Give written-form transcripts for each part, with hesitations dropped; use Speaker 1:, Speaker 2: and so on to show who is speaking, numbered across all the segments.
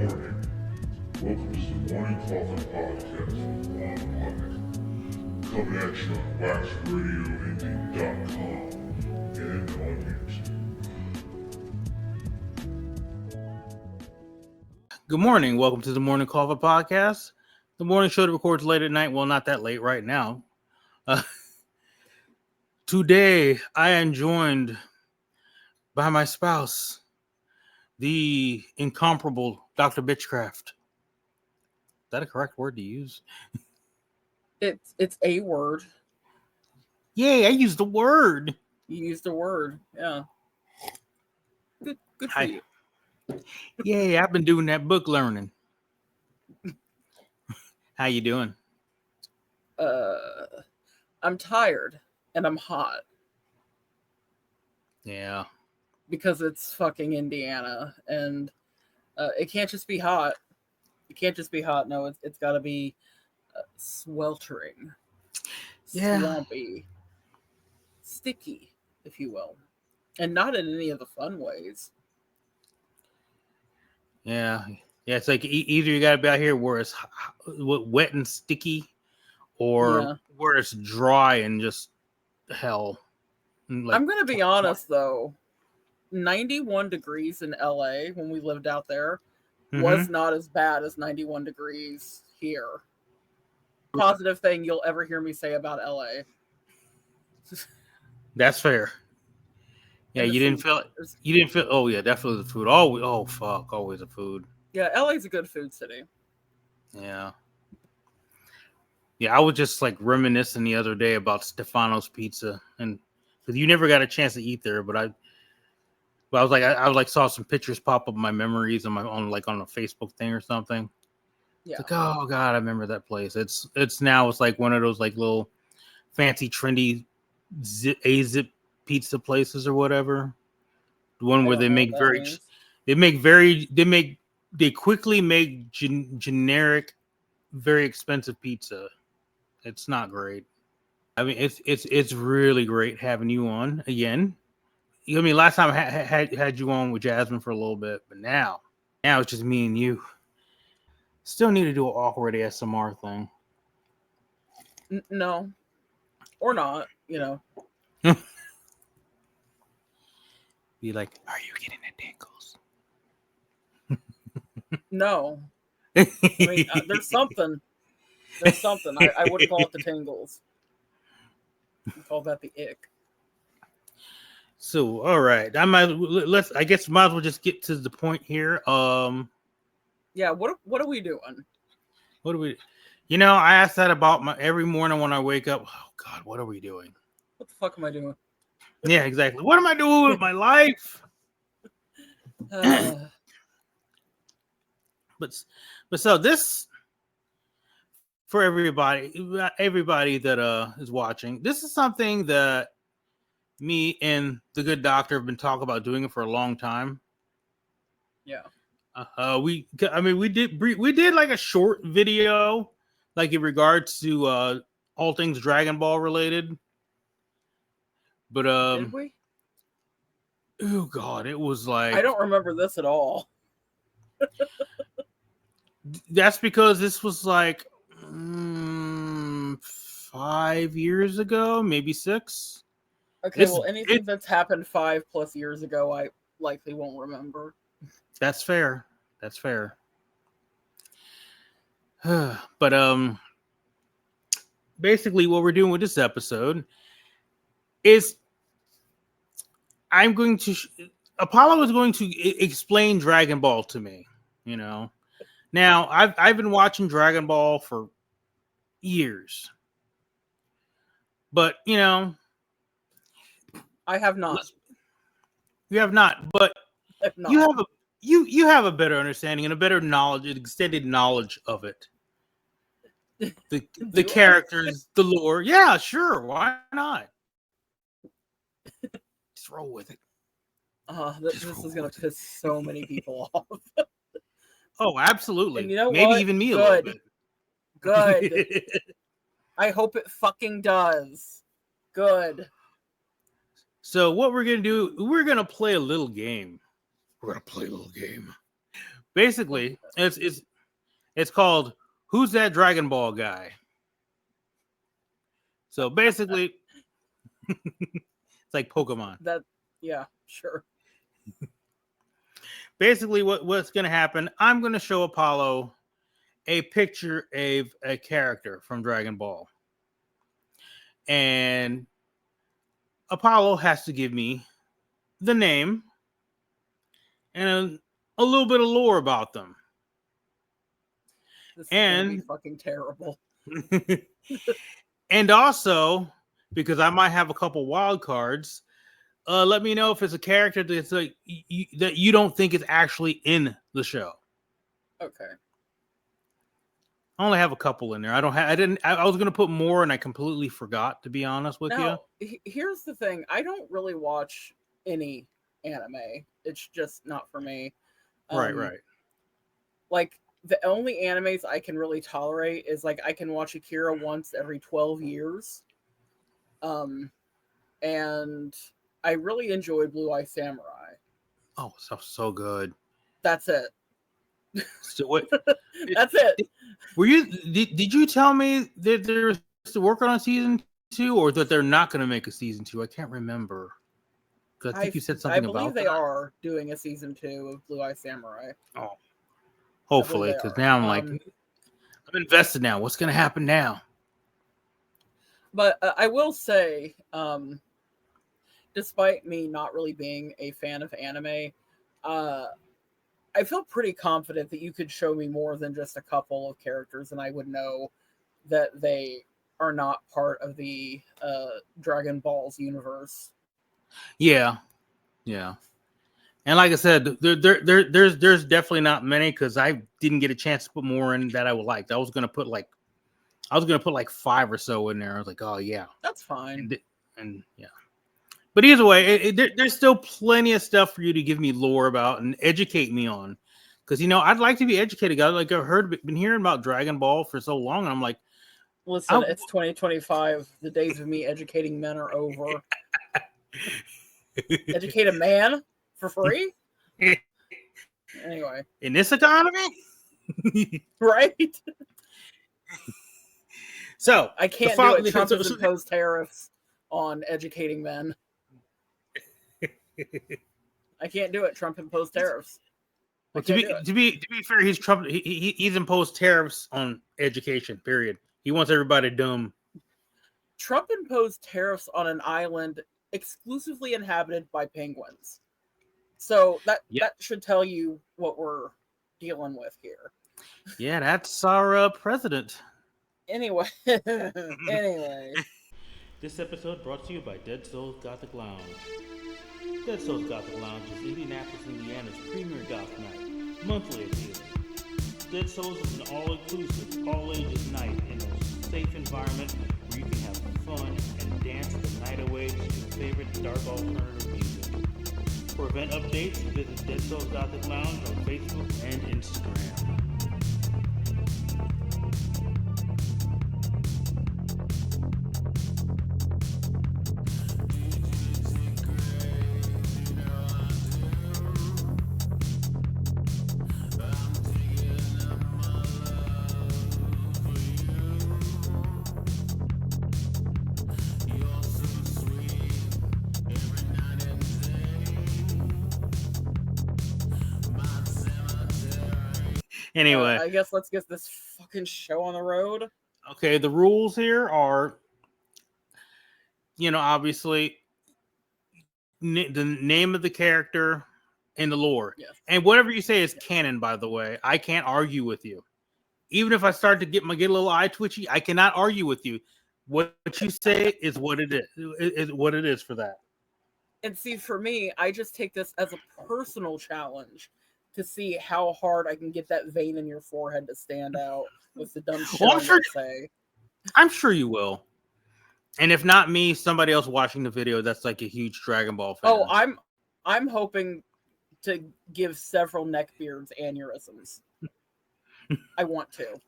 Speaker 1: morning. Welcome to the Morning Coffin Podcast with Juan Blak. Coming at you on waxradioindie.com and on YouTube.
Speaker 2: Good morning. Welcome to the Morning Coffin Podcast. The morning show that records late at night. Well, not that late right now. Today, I am joined by my spouse, the incomparable Dr. Bitchcraft. Is that a correct word to use?
Speaker 3: It's a word.
Speaker 2: Yay, I used the word.
Speaker 3: You used a word. Yeah. Good for you.
Speaker 2: Yay, I've been doing that book learning. How you doing?
Speaker 3: I'm tired and I'm hot.
Speaker 2: Yeah.
Speaker 3: Because it's fucking Indiana and it can't just be hot. It can't just be hot. No, it's got to be sweltering.
Speaker 2: Yeah.
Speaker 3: Swampy. Sticky, if you will. And not in any of the fun ways.
Speaker 2: Yeah. Yeah, it's like either you got to be out here where it's wet and sticky or where it's dry and just hell. Like,
Speaker 3: I'm going to be honest, though. 91 degrees in LA when we lived out there was not as bad as 91 degrees here. Positive thing you'll ever hear me say about LA.
Speaker 2: That's fair. Yeah, you didn't feel. Oh yeah, definitely the food. Oh fuck, always the food.
Speaker 3: Yeah, LA's a good food city.
Speaker 2: Yeah. Yeah, I was just like reminiscing the other day about Stefano's Pizza, and because you never got a chance to eat there, but I was like, I saw some pictures pop up in my memories on a Facebook thing or something.
Speaker 3: Yeah.
Speaker 2: It's like, oh god, I remember that place. It's like one of those like little fancy trendy zip pizza places or whatever. The one where they quickly make generic, very expensive pizza. It's not great. I mean, it's really great having you on again. I mean, last time I had you on with Jasmine for a little bit, but now it's just me and you. Still need to do an awkward ASMR thing.
Speaker 3: No, or not, you know.
Speaker 2: Be like, are you getting the tingles?
Speaker 3: No. I mean, there's something. I wouldn't call it the tingles. I'd call that the ick.
Speaker 2: So, all right. I guess might as well just get to the point here.
Speaker 3: Yeah, what are we doing?
Speaker 2: What do we? I ask that about every morning when I wake up. Oh God, what are we doing?
Speaker 3: What the fuck am I doing?
Speaker 2: Yeah, exactly. What am I doing with my life? But so this, for everybody that is watching, this is something that me and the good doctor have been talking about doing it for a long time.
Speaker 3: Yeah.
Speaker 2: We did like a short video, like in regards to all things Dragon Ball related. But
Speaker 3: did we?
Speaker 2: Oh God, it was like
Speaker 3: I don't remember this at all.
Speaker 2: That's because this was like 5 years ago, maybe 6.
Speaker 3: Okay, anything that's happened 5+ years ago, I likely won't remember.
Speaker 2: That's fair. But basically what we're doing with this episode is Apollo is going to explain Dragon Ball to me, Now, I've been watching Dragon Ball for years. But,
Speaker 3: I have not.
Speaker 2: You have not, but you have a better understanding and a better knowledge, an extended knowledge of it. The characters, the lore. Yeah, sure. Why not? Just roll with it.
Speaker 3: This is going to piss so many people off.
Speaker 2: Oh, absolutely.
Speaker 3: And you know
Speaker 2: maybe
Speaker 3: what?
Speaker 2: Even me a little bit.
Speaker 3: Good. I hope it fucking does. Good.
Speaker 2: So what we're going to do, we're going to play a little game. Basically, it's called Who's That Dragon Ball Guy? So basically, it's like Pokemon.
Speaker 3: Yeah, sure.
Speaker 2: Basically, what's going to happen? I'm going to show Apollo a picture of a character from Dragon Ball, and Apollo has to give me the name and a little bit of lore about them.
Speaker 3: This is gonna be fucking terrible.
Speaker 2: And also, because I might have a couple wild cards, let me know if it's a character that's like that you don't think is actually in the show.
Speaker 3: Okay.
Speaker 2: I only have a couple in there. I was gonna put more, and I completely forgot, to be honest with you.
Speaker 3: Here's the thing: I don't really watch any anime. It's just not for me.
Speaker 2: Right.
Speaker 3: Like, the only animes I can really tolerate is, like, I can watch Akira once every 12 years. And I really enjoyed Blue Eye Samurai.
Speaker 2: Oh, so good.
Speaker 3: That's it.
Speaker 2: So what?
Speaker 3: That's it.
Speaker 2: Were you? Did you tell me that they're still working on season 2, or that they're not going to make a season 2? I can't remember. I think you said something about that.
Speaker 3: I believe they are doing a season 2 of Blue Eye Samurai.
Speaker 2: Oh, hopefully, because now I'm like, I'm invested now. What's going to happen now?
Speaker 3: But I will say, despite me not really being a fan of anime, I feel pretty confident that you could show me more than just a couple of characters, and I would know that they are not part of the Dragonballz universe.
Speaker 2: Yeah. And like I said, there's definitely not many, because I didn't get a chance to put more in that I would like. I was gonna put like 5 or so in there. I was like, oh yeah,
Speaker 3: that's fine.
Speaker 2: And yeah. But either way, there's still plenty of stuff for you to give me lore about and educate me on, because I'd like to be educated. Like I've been hearing about Dragon Ball for so long, and I'm like,
Speaker 3: listen, it's 2025. The days of me educating men are over. Educate a man for free? Anyway,
Speaker 2: in this economy,
Speaker 3: right?
Speaker 2: So
Speaker 3: I can't do it. Trump has imposed tariffs on educating men. I can't do it. Trump imposed tariffs.
Speaker 2: Well, to be fair, he's imposed tariffs on education. Period. He wants everybody dumb.
Speaker 3: Trump imposed tariffs on an island exclusively inhabited by penguins. So that should tell you what we're dealing with here.
Speaker 2: Yeah, that's our president.
Speaker 3: Anyway.
Speaker 2: This episode brought to you by Dead Souls Gothic Lounge. Dead Souls Gothic Lounge is Indianapolis, Indiana's premier goth night, monthly appeal. Dead Souls is an all-inclusive, all-ages night in a safe environment where you can have fun and dance the night away to your favorite dark alternative music. For event updates, visit Dead Souls Gothic Lounge on Facebook and Instagram. Anyway,
Speaker 3: I guess let's get this fucking show on the road.
Speaker 2: Okay, the rules here are, obviously, the name of the character and the lore.
Speaker 3: Yes.
Speaker 2: And whatever you say is canon, by the way. I can't argue with you. Even if I start to get a little eye twitchy, I cannot argue with you. What you say is what it is what it is for that.
Speaker 3: And see, for me, I just take this as a personal challenge to see how hard I can get that vein in your forehead to stand out with the dumb shit I'm gonna say.
Speaker 2: I'm sure you will. And if not me, somebody else watching the video that's like a huge Dragon Ball fan.
Speaker 3: Oh, I'm hoping to give several neckbeards aneurysms. I want to.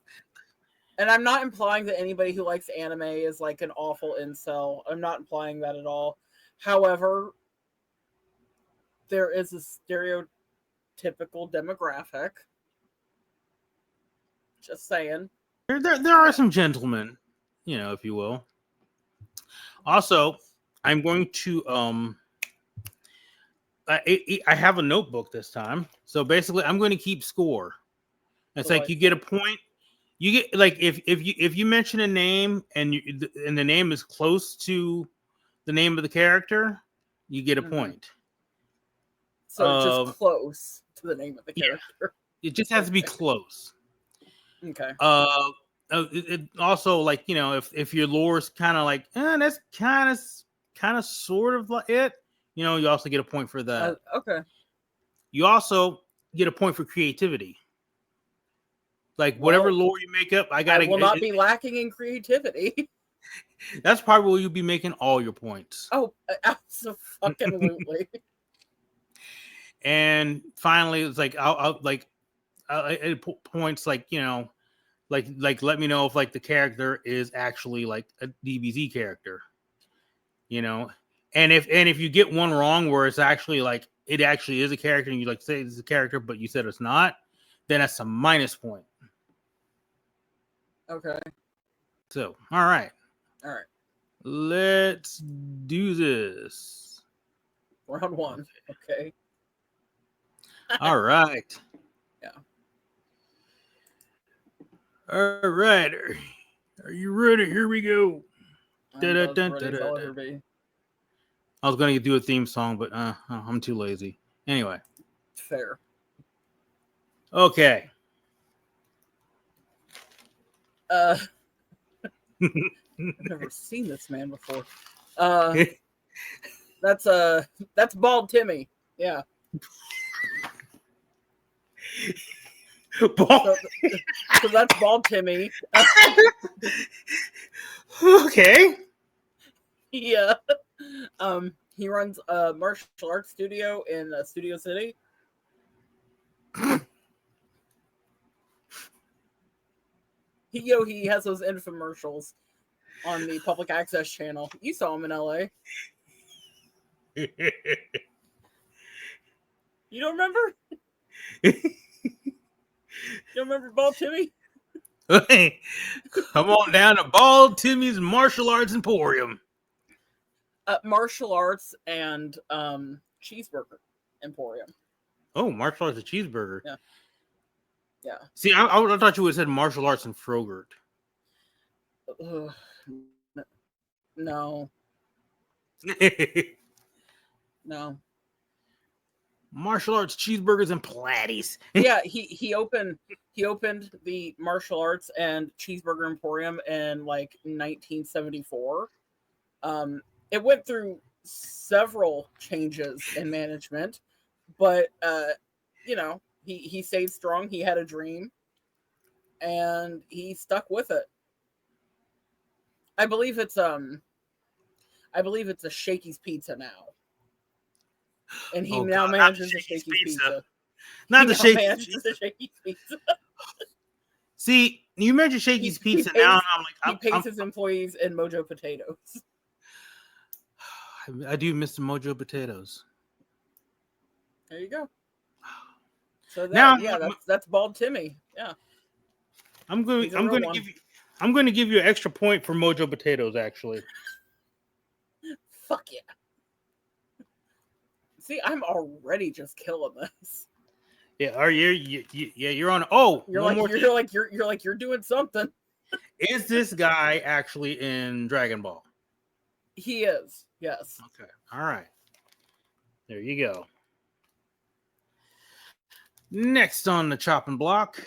Speaker 3: And I'm not implying that anybody who likes anime is like an awful incel. I'm not implying that at all. However, there is a stereotypical demographic Just saying.
Speaker 2: There are some gentlemen, if you will. Also, I'm going to I have a notebook this time, so basically I'm going to keep score. It's like you get a point. You get like if you mention a name and the name is close to the name of the character, you get a point.
Speaker 3: So just close to the name of the character.
Speaker 2: It just has to be close.
Speaker 3: Okay.
Speaker 2: It also, like, if your lore's kind of like, that's kind of sort of like it, you also get a point for that.
Speaker 3: Okay.
Speaker 2: You also get a point for creativity. Like, whatever lore you make up, I will
Speaker 3: not be lacking in creativity.
Speaker 2: That's probably where you'll be making all your points.
Speaker 3: Oh, absolutely.
Speaker 2: And finally, it's like I'll points, like, like let me know if, like, the character is actually like a DBZ character, and if you get one wrong where it's actually like it actually is a character and you like say it's a character but you said it's not, then that's a minus point.
Speaker 3: Okay.
Speaker 2: So all right, let's do this.
Speaker 3: Round one. Okay.
Speaker 2: All right.
Speaker 3: Yeah.
Speaker 2: All right. Are you ready? Here we go.
Speaker 3: I
Speaker 2: was going to do a theme song, but I'm too lazy. Anyway.
Speaker 3: Fair.
Speaker 2: Okay.
Speaker 3: I've never seen this man before. That's Bald Timmy. Yeah. So that's Bald Timmy.
Speaker 2: Okay.
Speaker 3: Yeah. He runs a martial arts studio in Studio City. He has those infomercials on the public access channel. You saw him in LA. You don't remember? You don't remember Bald Timmy?
Speaker 2: Hey, come on down to Bald Timmy's Martial Arts Emporium.
Speaker 3: Martial arts and cheeseburger emporium.
Speaker 2: Oh, martial arts and cheeseburger.
Speaker 3: Yeah. Yeah.
Speaker 2: See, I thought you would have said martial arts and Frogurt.
Speaker 3: No. No.
Speaker 2: Martial arts, cheeseburgers, and platties.
Speaker 3: Yeah, he opened the martial arts and cheeseburger emporium in like 1974. It went through several changes in management, but he stayed strong. He had a dream, and he stuck with it. I believe it's a Shakey's Pizza now. And he now manages the Shakey's Pizza.
Speaker 2: Not the Shakey's
Speaker 3: Pizza.
Speaker 2: See, you mentioned Shakey's Pizza now, and I'm like,
Speaker 3: he pays his employees in Mojo Potatoes.
Speaker 2: I do miss the Mojo Potatoes.
Speaker 3: There you go. So that's Bald Timmy. Yeah.
Speaker 2: I'm going to give you an extra point for Mojo Potatoes, actually.
Speaker 3: Fuck yeah. See, I'm already just killing this.
Speaker 2: Yeah, are you? Yeah, you're on. Oh,
Speaker 3: you're doing something.
Speaker 2: Is this guy actually in Dragon Ball?
Speaker 3: He is. Yes.
Speaker 2: Okay. All right. There you go. Next on the chopping block.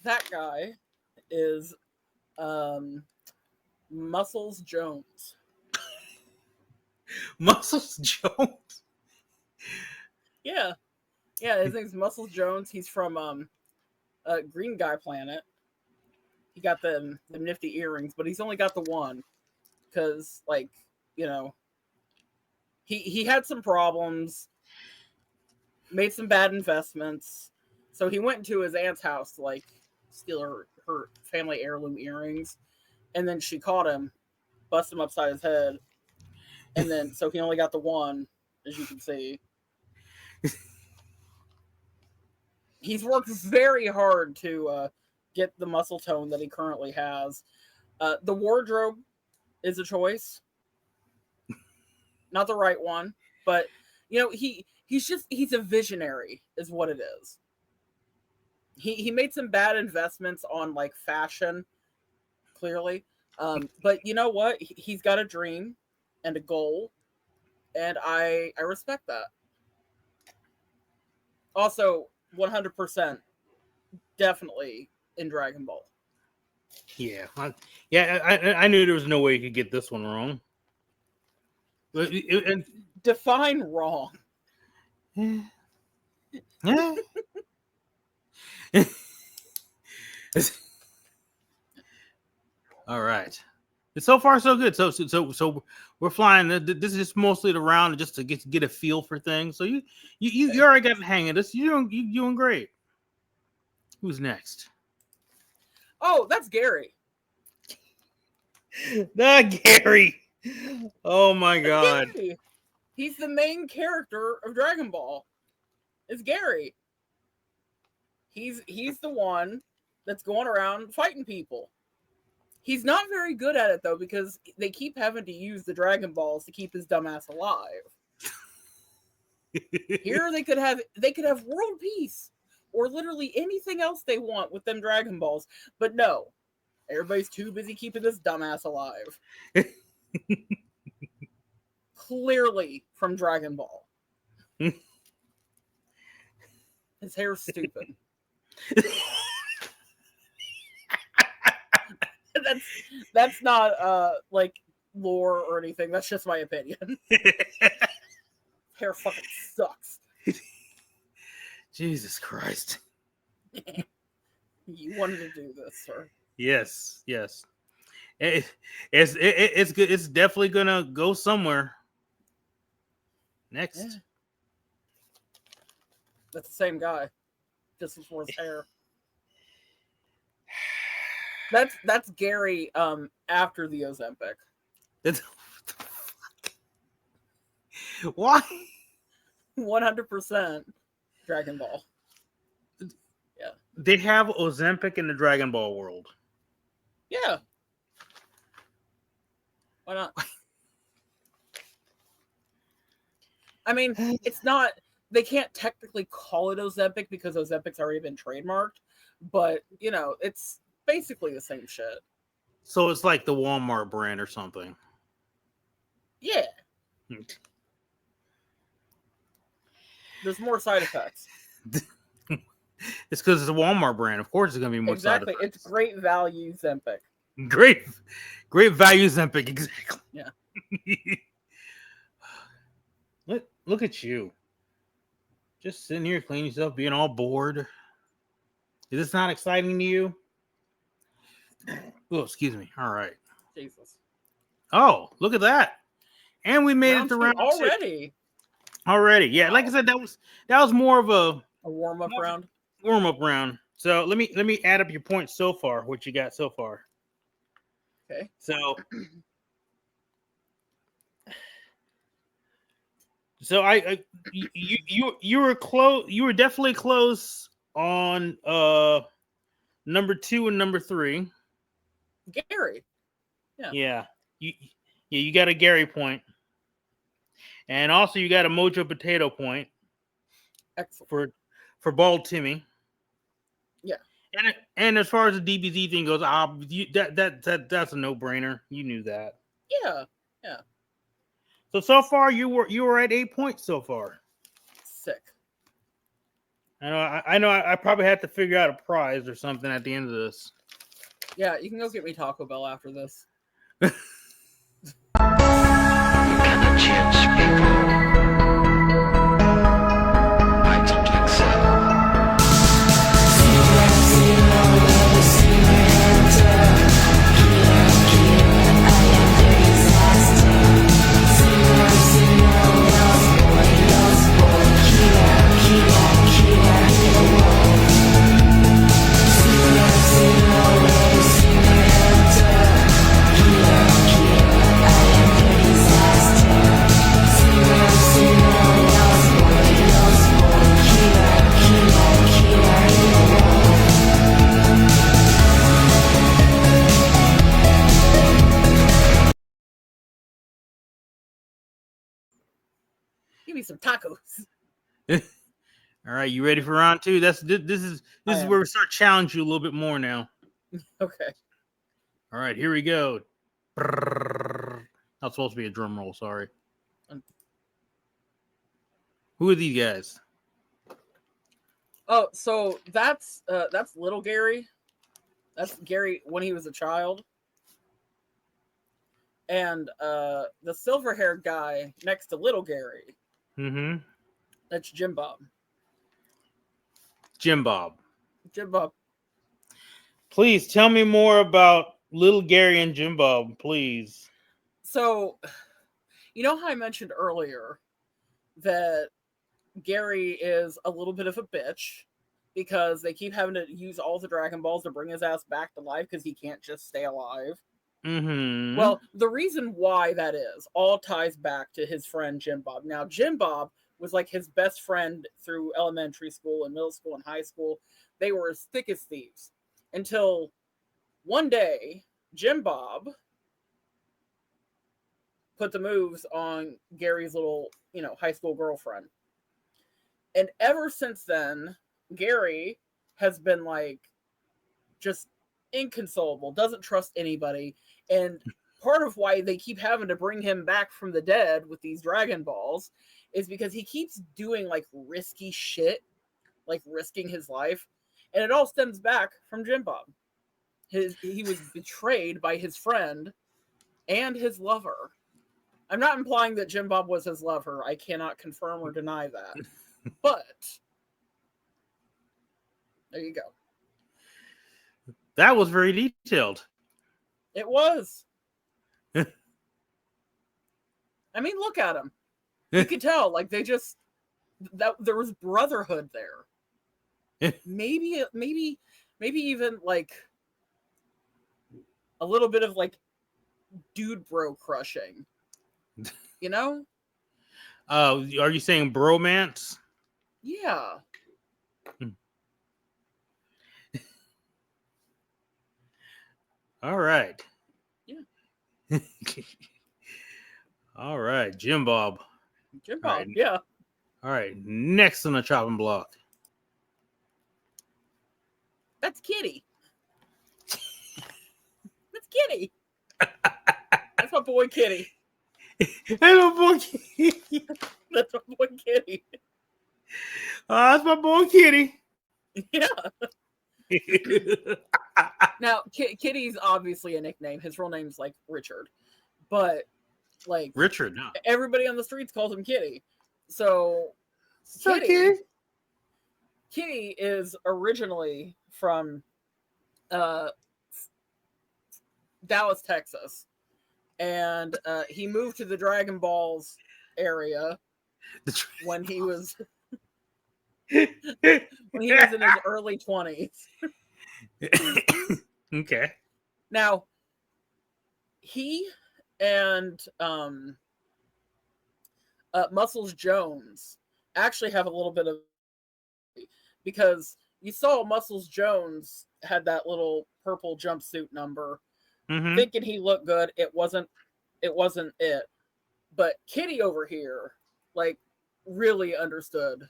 Speaker 3: That guy is Muscles Jones.
Speaker 2: Muscles Jones?
Speaker 3: Yeah. Yeah, his name's Muscles Jones. He's from Green Guy Planet. He got them nifty earrings, but he's only got the one. Because, he had some problems, made some bad investments. So he went into his aunt's house to, steal her family heirloom earrings. And then she caught him, bust him upside his head. And then, so he only got the one, as you can see. He's worked very hard to get the muscle tone that he currently has. The wardrobe is a choice. Not the right one, but he's a visionary is what it is. He made some bad investments on like fashion, clearly. But you know what? He's got a dream and a goal, and I respect that. Also, 100% definitely in Dragon Ball.
Speaker 2: Yeah. I knew there was no way you could get this one wrong.
Speaker 3: Define wrong.
Speaker 2: All right. So far, so good. So we're flying. This is just mostly the round just to get a feel for things. So you already got the hang of this. You're doing great. Who's next?
Speaker 3: Oh, that's Gary.
Speaker 2: Gary. Oh my God.
Speaker 3: Gary. He's the main character of Dragon Ball. It's Gary. He's the one that's going around fighting people. He's not very good at it though, because they keep having to use the Dragonballs to keep his dumbass alive. Here they could have world peace or literally anything else they want with them Dragonballs, but no, everybody's too busy keeping this dumbass alive. Clearly from Dragon Ball. His hair's stupid. That's not like lore or anything. That's just my opinion. Hair fucking sucks.
Speaker 2: Jesus Christ.
Speaker 3: You wanted to do this, sir.
Speaker 2: Yes. It's good. It's definitely gonna go somewhere. Next.
Speaker 3: Yeah. That's the same guy. Just before his hair. That's Gary after the Ozempic.
Speaker 2: Why?
Speaker 3: 100% Dragon Ball. Yeah.
Speaker 2: They have Ozempic in the Dragon Ball world.
Speaker 3: Yeah. Why not? I mean, it's not, they can't technically call it Ozempic because Ozempic's already been trademarked, but it's basically the same shit.
Speaker 2: So it's like the Walmart brand or something.
Speaker 3: Yeah. There's more side effects.
Speaker 2: It's because it's a Walmart brand. Of course, it's going to be more side effects.
Speaker 3: It's great value Zempic.
Speaker 2: Great value Zempic. Exactly.
Speaker 3: Yeah.
Speaker 2: Look at you. Just sitting here, cleaning yourself, being all bored. Is this not exciting to you? Oh, excuse me. All right.
Speaker 3: Jesus.
Speaker 2: Oh, look at that. And we made it to round
Speaker 3: already.
Speaker 2: Already. Yeah, wow. Like I said, that was more of a
Speaker 3: warm-up round.
Speaker 2: Warm-up round. So let me add up your points so far, what you got so far.
Speaker 3: Okay.
Speaker 2: So you were close. You were definitely close on number 2 and number 3.
Speaker 3: Gary.
Speaker 2: Yeah. You got a Gary point. And also you got a Mojo Potato point.
Speaker 3: Excellent.
Speaker 2: For Bald Timmy.
Speaker 3: Yeah.
Speaker 2: And as far as the DBZ thing goes, that's a no-brainer. You knew that.
Speaker 3: Yeah.
Speaker 2: So far you were at 8 points so far.
Speaker 3: Sick.
Speaker 2: I know I probably have to figure out a prize or something at the end of this.
Speaker 3: Yeah, you can go get me Taco Bell after this.
Speaker 4: You cannot change people. I don't think so.
Speaker 3: Give me some tacos.
Speaker 2: All right, you ready for round two? This is where we start challenging you a little bit more now.
Speaker 3: Okay.
Speaker 2: All right, here we go. Not supposed to be a drum roll. Sorry. Who are these guys?
Speaker 3: Oh, so that's little Gary. That's Gary when he was a child. And the silver-haired guy next to little Gary.
Speaker 2: Mm-hmm.
Speaker 3: That's Jim Bob.
Speaker 2: Jim Bob.
Speaker 3: Jim Bob.
Speaker 2: Please tell me more about little Gary and Jim Bob, please.
Speaker 3: So, you know how I mentioned earlier that Gary is a little bit of a bitch because they keep having to use all the Dragonballs to bring his ass back to life because he can't just stay alive.
Speaker 2: Mm-hmm.
Speaker 3: Well, the reason why that is all ties back to his friend Jim Bob. Now, Jim Bob was like his best friend through elementary school and middle school and high school. They were as thick as thieves until one day Jim Bob put the moves on Gary's little, high school girlfriend. And ever since then, Gary has been like just inconsolable, doesn't trust anybody. And part of why they keep having to bring him back from the dead with these Dragonballs is because he keeps doing like risky shit, like risking his life. And it all stems back from Jim Bob. He was betrayed by his friend and his lover. I'm not implying that Jim Bob was his lover. I cannot confirm or deny that. But there you go.
Speaker 2: That was very detailed.
Speaker 3: It was. I mean, look at him. You could tell, like that there was brotherhood there. maybe even like a little bit of like dude bro crushing. You know?
Speaker 2: Are you saying bromance?
Speaker 3: Yeah.
Speaker 2: All right.
Speaker 3: Yeah.
Speaker 2: All right, Jim Bob.
Speaker 3: Jim Bob,
Speaker 2: right.
Speaker 3: yeah.
Speaker 2: All right, next on the chopping block.
Speaker 3: That's Kitty. That's Kitty. That's my boy Kitty.
Speaker 2: Hello, boy Kitty.
Speaker 3: That's my boy Kitty.
Speaker 2: That's my boy Kitty.
Speaker 3: Yeah. Now, Kitty's obviously a nickname. His real name's like Richard, but like
Speaker 2: Richard, no.
Speaker 3: Everybody on the streets calls him Kitty. So Kitty is originally from Dallas, Texas, and he moved to the Dragonballz area when he was in his early 20s.
Speaker 2: Okay.
Speaker 3: Now, he and Muscles Jones actually have a little bit of, because you saw Muscles Jones had that little purple jumpsuit number, thinking he looked good. It wasn't it. But Kitty over here, like, really understood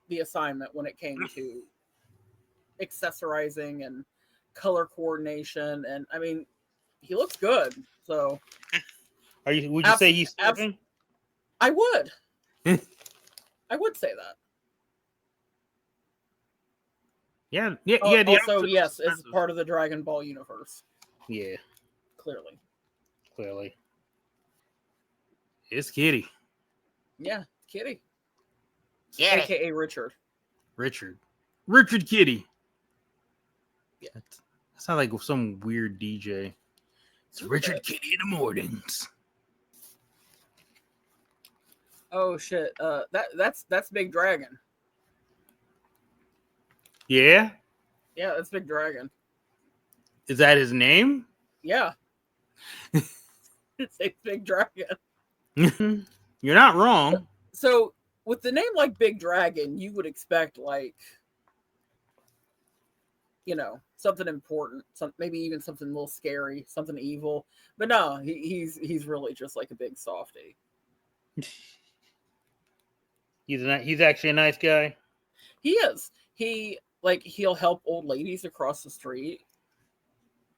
Speaker 3: the assignment when it came to accessorizing and color coordination, and I mean, he looks good. So,
Speaker 2: would you say he's serving?
Speaker 3: I would. I would say that.
Speaker 2: Yeah.
Speaker 3: Also, yes, it's part of the Dragon Ball universe.
Speaker 2: Yeah.
Speaker 3: Clearly.
Speaker 2: It's Kitty.
Speaker 3: Yeah, Kitty.
Speaker 2: Yeah.
Speaker 3: AKA Richard.
Speaker 2: Richard Kitty. Yeah. That sounds like some weird DJ. It's Richard Kitty in the mornings.
Speaker 3: Oh shit. That's Big Dragon.
Speaker 2: Yeah?
Speaker 3: Yeah, that's Big Dragon.
Speaker 2: Is that his name?
Speaker 3: Yeah. It's a Big Dragon.
Speaker 2: You're not wrong.
Speaker 3: So with the name like Big Dragon, you would expect like, something important, maybe even something a little scary, something evil. But no, he's really just like a big softie.
Speaker 2: He's actually a nice guy.
Speaker 3: He is. He'll help old ladies across the street.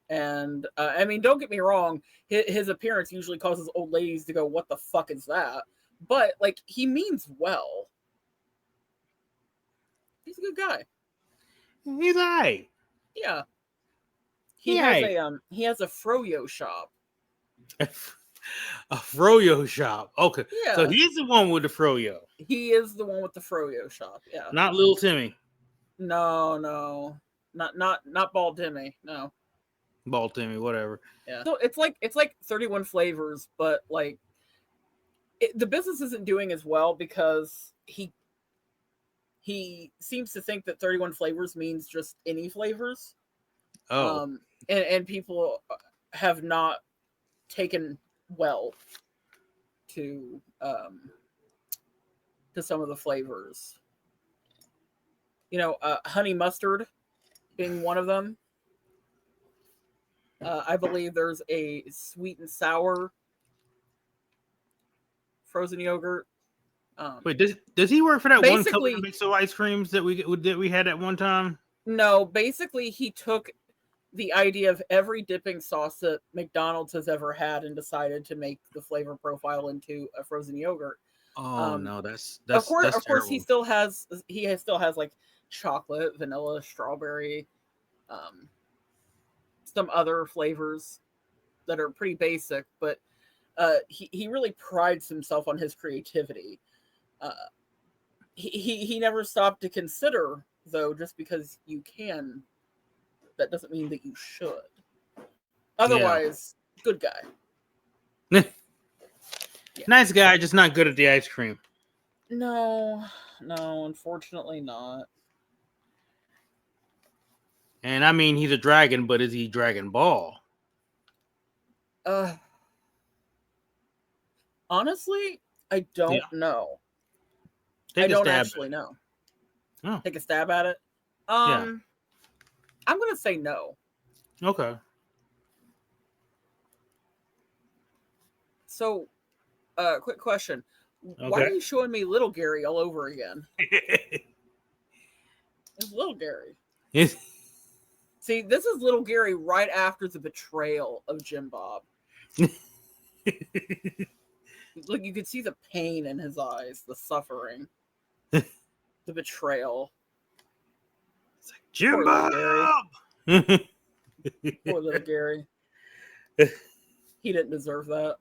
Speaker 3: And I mean, don't get me wrong, his appearance usually causes old ladies to go, "What the fuck is that?" But like, he means well. He's a good guy.
Speaker 2: He's alright.
Speaker 3: Yeah. He has a froyo shop.
Speaker 2: A froyo shop. Okay.
Speaker 3: Yeah.
Speaker 2: So he's the one with the froyo.
Speaker 3: He is the one with the froyo shop. Yeah.
Speaker 2: Not little Timmy.
Speaker 3: No. Not Bald Timmy. No.
Speaker 2: Bald Timmy, whatever.
Speaker 3: Yeah. So it's like 31 flavors, but like the business isn't doing as well because he seems to think that 31 flavors means just any flavors.
Speaker 2: Oh.
Speaker 3: And people have not taken well to some of the flavors. You know, honey mustard being one of them. I believe there's a sweet and sour frozen yogurt.
Speaker 2: Wait, does he work for that one
Speaker 3: basically-
Speaker 2: company that makes the ice creams that we had at one time?
Speaker 3: No, basically he took the idea of every dipping sauce that McDonald's has ever had and decided to make the flavor profile into a frozen yogurt.
Speaker 2: Oh no, that's
Speaker 3: of course
Speaker 2: terrible.
Speaker 3: he still has like chocolate, vanilla, strawberry, some other flavors that are pretty basic, but he really prides himself on his creativity. He never stopped to consider, though, just because you can, that doesn't mean that you should. Otherwise, good guy.
Speaker 2: Nice guy, just not good at the ice cream.
Speaker 3: No, unfortunately not.
Speaker 2: And I mean, he's a dragon, but is he Dragon Ball?
Speaker 3: Honestly, I don't know. I don't actually know.
Speaker 2: Oh.
Speaker 3: Take a stab at it. I'm gonna say no.
Speaker 2: Okay.
Speaker 3: So, quick question.
Speaker 2: Okay.
Speaker 3: Why are you showing me Little Gary all over again? It's Little Gary. See, this is Little Gary right after the betrayal of Jim Bob. Look, you could see the pain in his eyes, the suffering, the betrayal.
Speaker 2: It's like, Jim
Speaker 3: Poor
Speaker 2: Bob!
Speaker 3: Poor Little Gary. He didn't deserve that.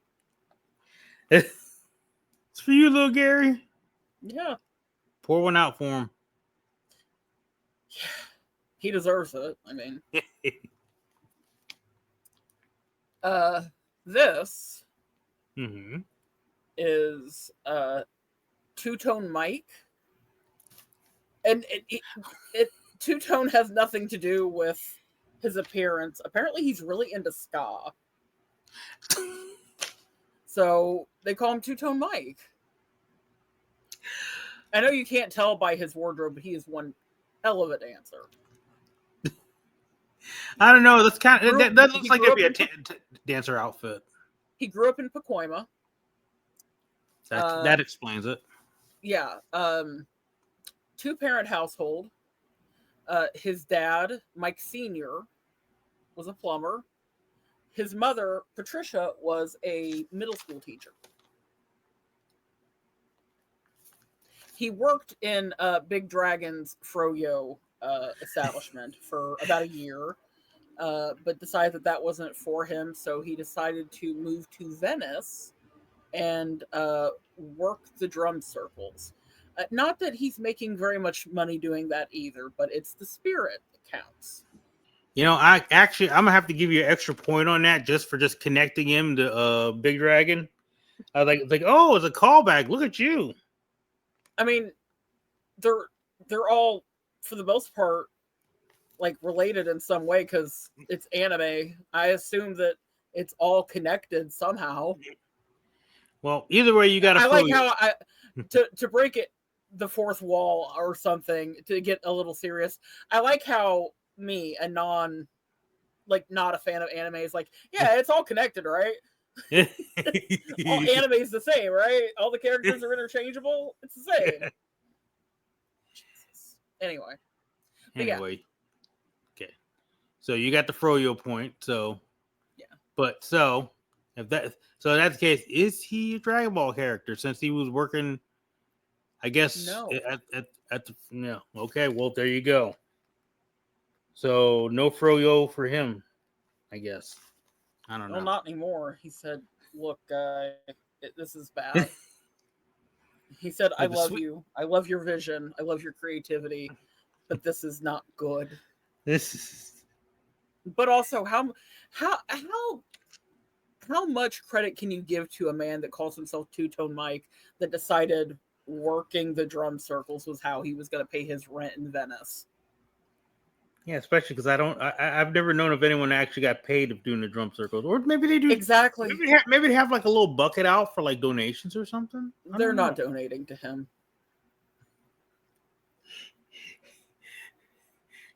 Speaker 2: It's for you, little Gary.
Speaker 3: Yeah.
Speaker 2: Pour one out for him.
Speaker 3: Yeah. He deserves it. I mean. This is Two-Tone Mike. And Two-Tone has nothing to do with his appearance. Apparently he's really into ska. So they call him Two-Tone Mike. I know you can't tell by his wardrobe, but he is one hell of a dancer.
Speaker 2: I don't know. That's kind of that looks like it'd be a dancer outfit.
Speaker 3: He grew up in Pacoima.
Speaker 2: That explains it.
Speaker 3: Yeah. 2-parent household. His dad, Mike Sr., was a plumber. His mother, Patricia, was a middle school teacher. He worked in Big Dragon's froyo establishment for about a year, but decided that wasn't for him, so he decided to move to Venice and work the drum circles. Not that he's making very much money doing that either, but it's the spirit that counts.
Speaker 2: You know, I'm gonna have to give you an extra point on that just for connecting him to Big Dragon. I was like, oh, it's a callback. Look at you.
Speaker 3: I mean, they're all, for the most part, like related in some way because it's anime. I assume that it's all connected somehow.
Speaker 2: Well, either way, you got to.
Speaker 3: I like how to break it the fourth wall or something to get a little serious. I like how me, a not a fan of anime, is like, yeah, it's all connected, right? All anime is the same, right? All the characters are interchangeable. It's the same. Jesus. Anyway.
Speaker 2: Anyway. Okay. So you got the Froyo point. So
Speaker 3: yeah.
Speaker 2: But so if that's the case, is he a Dragon Ball character since he was working? I guess
Speaker 3: no.
Speaker 2: At the no. Okay. Well, there you go. So no Froyo for him, I guess. I don't know.
Speaker 3: No, not anymore. He said, "Look, this is bad." He said, "I love you. I love your vision. I love your creativity, but this is not good."
Speaker 2: This is.
Speaker 3: But also, how much credit can you give to a man that calls himself Two-Tone Mike that decided working the drum circles was how he was going to pay his rent in Venice?
Speaker 2: Yeah, especially because I've never known if anyone actually got paid of doing the drum circles, or maybe they do.
Speaker 3: Exactly.
Speaker 2: Maybe they have like a little bucket out for like donations or something.
Speaker 3: They're not donating to him.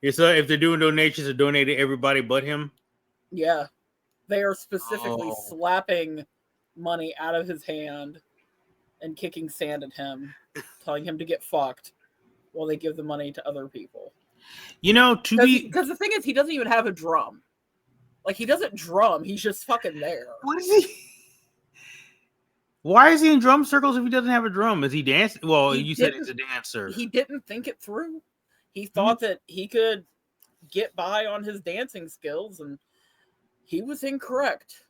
Speaker 2: Yeah, so if they're doing donations, they're donating to everybody but him.
Speaker 3: Yeah, they are specifically slapping money out of his hand and kicking sand at him, telling him to get fucked, while they give the money to other people.
Speaker 2: You know,
Speaker 3: because the thing is, he doesn't even have a drum. Like, he doesn't drum. He's just fucking there.
Speaker 2: What is he? Why is he in drum circles if he doesn't have a drum? Is he dancing? Well, you said he's a dancer.
Speaker 3: He didn't think it through. He thought that he could get by on his dancing skills, and he was incorrect.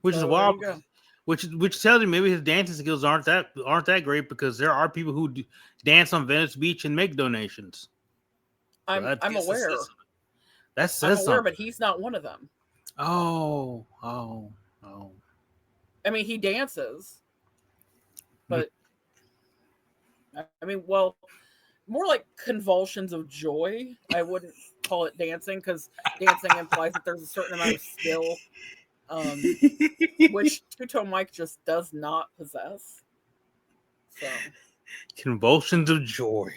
Speaker 2: Which is wild. Which tells you maybe his dancing skills aren't that great, because there are people who dance on Venice Beach and make donations.
Speaker 3: I'm aware.
Speaker 2: I'm aware,
Speaker 3: but he's not one of them.
Speaker 2: Oh.
Speaker 3: I mean, he dances, but I mean, well, more like convulsions of joy. I wouldn't call it dancing, because dancing implies that there's a certain amount of skill. Which Two-Tone Mike just does not possess. So
Speaker 2: convulsions of joy.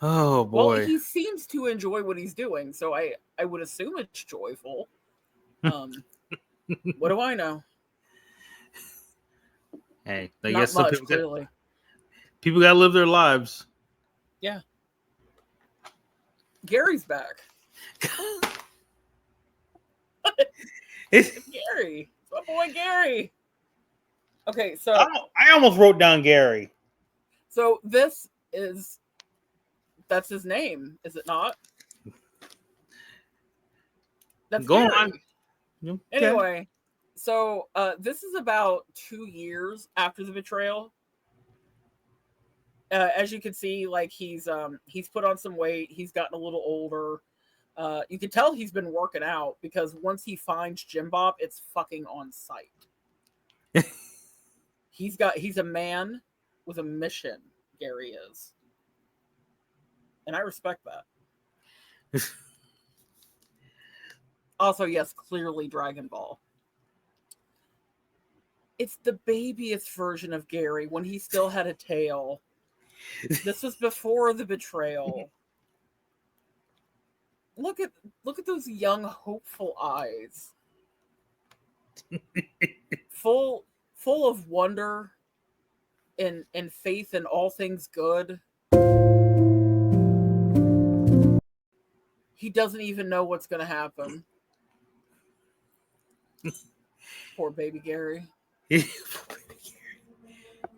Speaker 2: Oh boy.
Speaker 3: Well, he seems to enjoy what he's doing, so I would assume it's joyful. What do I know?
Speaker 2: Hey, I
Speaker 3: not
Speaker 2: guess
Speaker 3: much,
Speaker 2: some
Speaker 3: people
Speaker 2: gotta live their lives.
Speaker 3: Yeah. Gary's back. It's Gary. It's my boy Gary. Okay, so
Speaker 2: I almost wrote down Gary.
Speaker 3: So that's his name, is it not? That's
Speaker 2: Go
Speaker 3: Gary.
Speaker 2: on. Okay.
Speaker 3: Anyway, so this is about 2 years after the betrayal. As you can see, like he's put on some weight. He's gotten a little older. You can tell he's been working out, because once he finds Jim Bob, it's fucking on sight. He's a man with a mission, Gary is. And I respect that. Also, yes, clearly Dragon Ball. It's the babyest version of Gary when he still had a tail. This was before the betrayal. Look at those young, hopeful eyes. Full of wonder and faith in all things good. He doesn't even know what's going to happen. Poor baby Gary.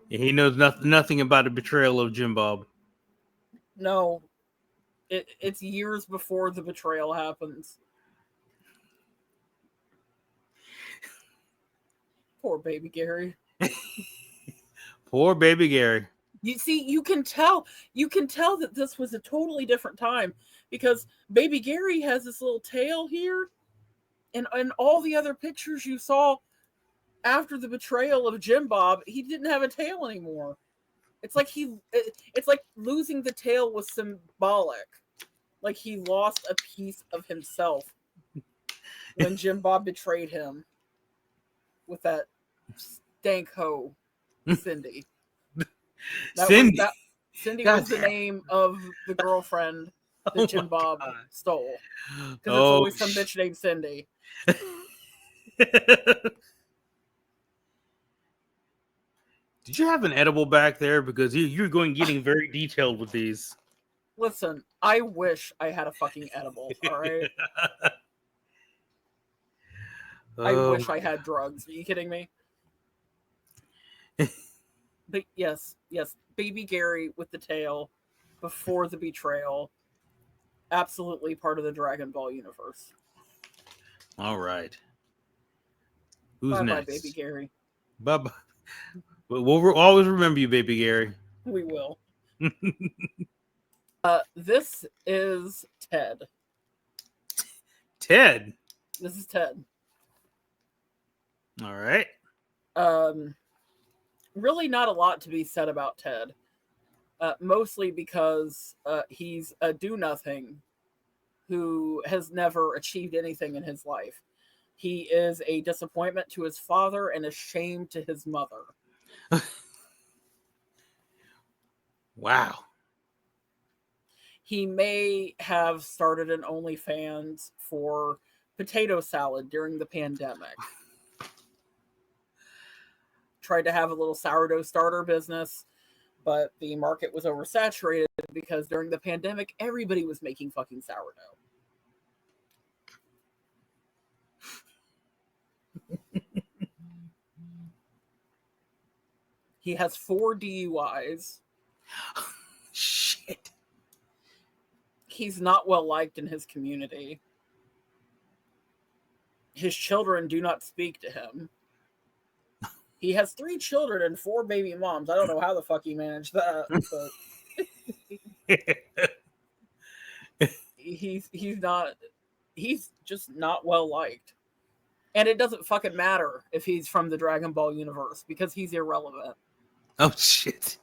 Speaker 2: He knows nothing about the betrayal of Jim Bob.
Speaker 3: No. It's years before the betrayal happens. Poor baby Gary.
Speaker 2: Poor baby Gary.
Speaker 3: You see, you can tell that this was a totally different time, because baby Gary has this little tail here, and all the other pictures you saw after the betrayal of Jim Bob, he didn't have a tail anymore. It's like losing the tail was symbolic. Like he lost a piece of himself when Jim Bob betrayed him with that stank hoe, Cindy. Cindy was the name of the girlfriend that Jim Bob stole. Because it's always some bitch named Cindy.
Speaker 2: Did you have an edible back there? Because you're getting very detailed with these.
Speaker 3: Listen, I wish I had a fucking edible, all right? I wish I had drugs. Are you kidding me? But yes, Baby Gary with the tail before the betrayal. Absolutely part of the Dragon Ball universe.
Speaker 2: All right. Who's
Speaker 3: Bye-bye,
Speaker 2: next?
Speaker 3: Baby Gary.
Speaker 2: Bye-bye. We'll always remember you, Baby Gary.
Speaker 3: We will. This is Ted.
Speaker 2: Ted.
Speaker 3: This is Ted.
Speaker 2: All right.
Speaker 3: Really not a lot to be said about Ted. Mostly because he's a do-nothing who has never achieved anything in his life. He is a disappointment to his father and a shame to his mother.
Speaker 2: Wow.
Speaker 3: He may have started an OnlyFans for potato salad during the pandemic. Tried to have a little sourdough starter business, but the market was oversaturated because during the pandemic, everybody was making fucking sourdough. He has 4 DUIs.
Speaker 2: Shit.
Speaker 3: He's not well liked in his community. His children do not speak to him. He has 3 children and 4 baby moms. I don't know how the fuck he managed that, but he's just not well liked. And it doesn't fucking matter if he's from the Dragon Ball universe because he's irrelevant.
Speaker 2: Oh shit.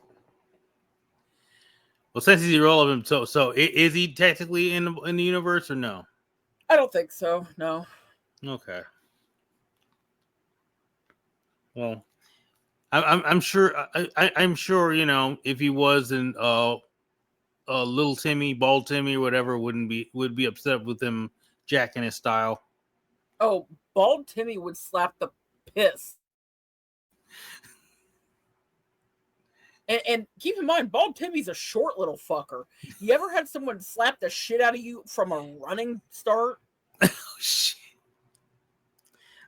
Speaker 2: Well, since he's irrelevant, so is he technically in the universe or no?
Speaker 3: I don't think so. No.
Speaker 2: Okay. Well, I'm sure. I'm sure. You know, if he was in little Timmy, Bald Timmy, or whatever, would be upset with him jacking his style.
Speaker 3: Oh, Bald Timmy would slap the piss. And keep in mind, Bald Timmy's a short little fucker. You ever had someone slap the shit out of you from a running start?
Speaker 2: Oh, shit.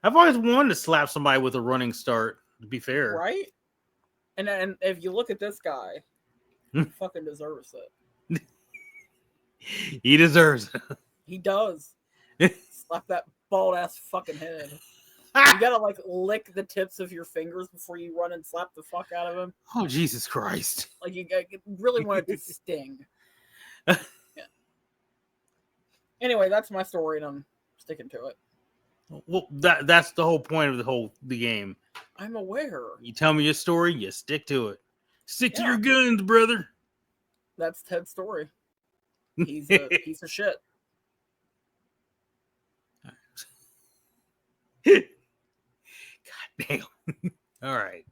Speaker 2: I've always wanted to slap somebody with a running start, to be fair.
Speaker 3: Right? And if you look at this guy, he fucking deserves it.
Speaker 2: He deserves it.
Speaker 3: He does. Slap that bald ass fucking head. You gotta like lick the tips of your fingers before you run and slap the fuck out of him.
Speaker 2: Oh, Jesus Christ.
Speaker 3: Like you really want it to sting. Yeah. Anyway, that's my story and I'm sticking to it.
Speaker 2: Well, that's the whole point of the game.
Speaker 3: I'm aware.
Speaker 2: You tell me your story, you stick to it. Stick to your guns, brother.
Speaker 3: That's Ted's story. He's a piece of shit.
Speaker 2: God damn. All right.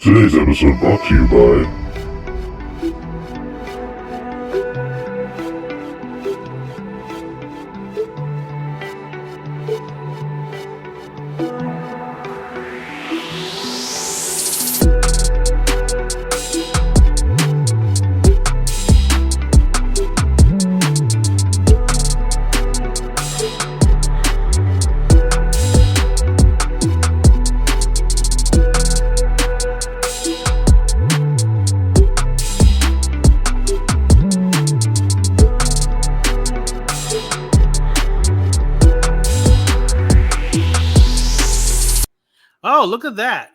Speaker 1: Today's episode brought to you by
Speaker 2: Oh, look at that.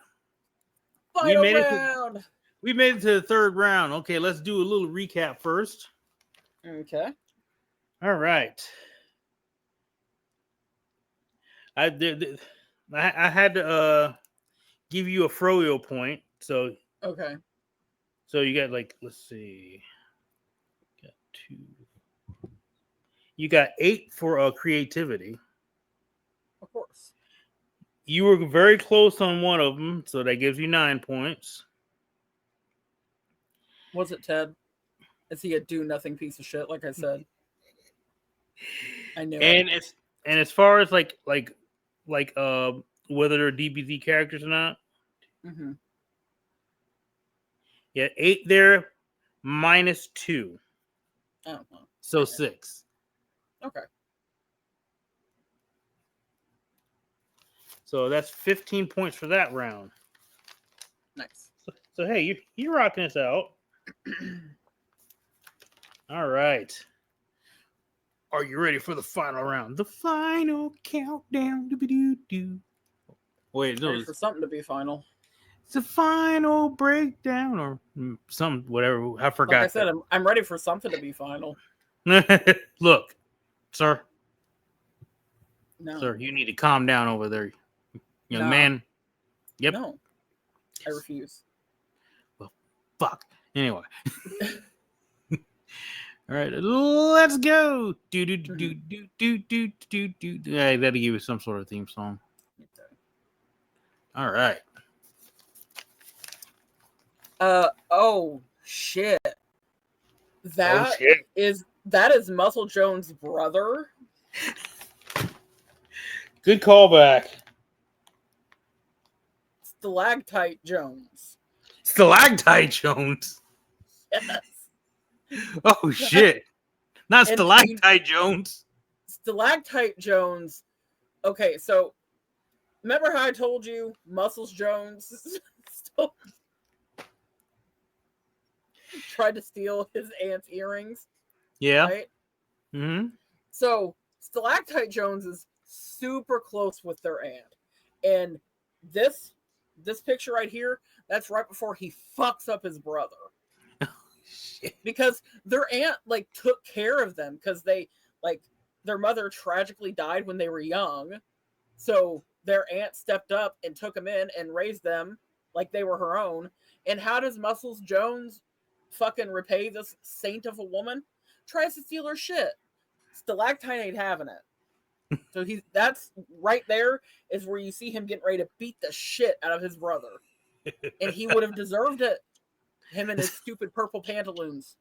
Speaker 3: Final round.
Speaker 2: We made it to the third round. Okay, let's do a little recap first.
Speaker 3: Okay.
Speaker 2: All right. I had to give you a froyo point. So
Speaker 3: okay.
Speaker 2: So you got let's see. Got 2. You got 8 for creativity.
Speaker 3: Of course.
Speaker 2: You were very close on one of them, so that gives you 9 points.
Speaker 3: Was it Ted? Is he a do-nothing piece of shit? Like I said, I knew.
Speaker 2: And as far as like like whether they're DBZ characters or not.
Speaker 3: Mm-hmm.
Speaker 2: Yeah, 8 there, -2.
Speaker 3: Oh, well,
Speaker 2: So
Speaker 3: okay.
Speaker 2: 6.
Speaker 3: Okay.
Speaker 2: So that's 15 points for that round.
Speaker 3: Nice.
Speaker 2: So hey, you're rocking this out. All right. Are you ready for the final round? The final countdown. Doo-ba-doo-doo. Wait, no,
Speaker 3: Ready for something to be final.
Speaker 2: it's a final breakdown or some whatever. I forgot.
Speaker 3: Like I said, I'm ready for something to be final.
Speaker 2: Look, sir.
Speaker 3: No.
Speaker 2: Sir, you need to calm down over there, young
Speaker 3: No.
Speaker 2: man. Yep.
Speaker 3: No. I refuse.
Speaker 2: Well, fuck. Anyway. All right, let's go. Do do do do do do do do. Yeah, that'll give you some sort of theme song.
Speaker 3: Okay.
Speaker 2: All right.
Speaker 3: Oh shit. That is Muscle Jones' brother.
Speaker 2: Good callback.
Speaker 3: Stalactite Jones.
Speaker 2: Stalactite Jones.
Speaker 3: Yes.
Speaker 2: Oh shit. Not
Speaker 3: And
Speaker 2: Stalactite Jones.
Speaker 3: Stalactite Jones. Okay, so remember how I told you Muscles Jones tried to steal his aunt's earrings?
Speaker 2: Yeah.
Speaker 3: Right?
Speaker 2: Mm-hmm.
Speaker 3: So Stalactite Jones is super close with their aunt. And this picture right here, that's right before he fucks up his brother.
Speaker 2: Shit.
Speaker 3: Because their aunt like took care of them because they like their mother tragically died when they were young. So their aunt stepped up and took them in and raised them like they were her own. And how does Muscles Jones fucking repay this saint of a woman? Tries to steal her shit. Stalactite ain't having it. So that's right there is where you see him getting ready to beat the shit out of his brother. And he would have deserved it. Him and his stupid purple pantaloons.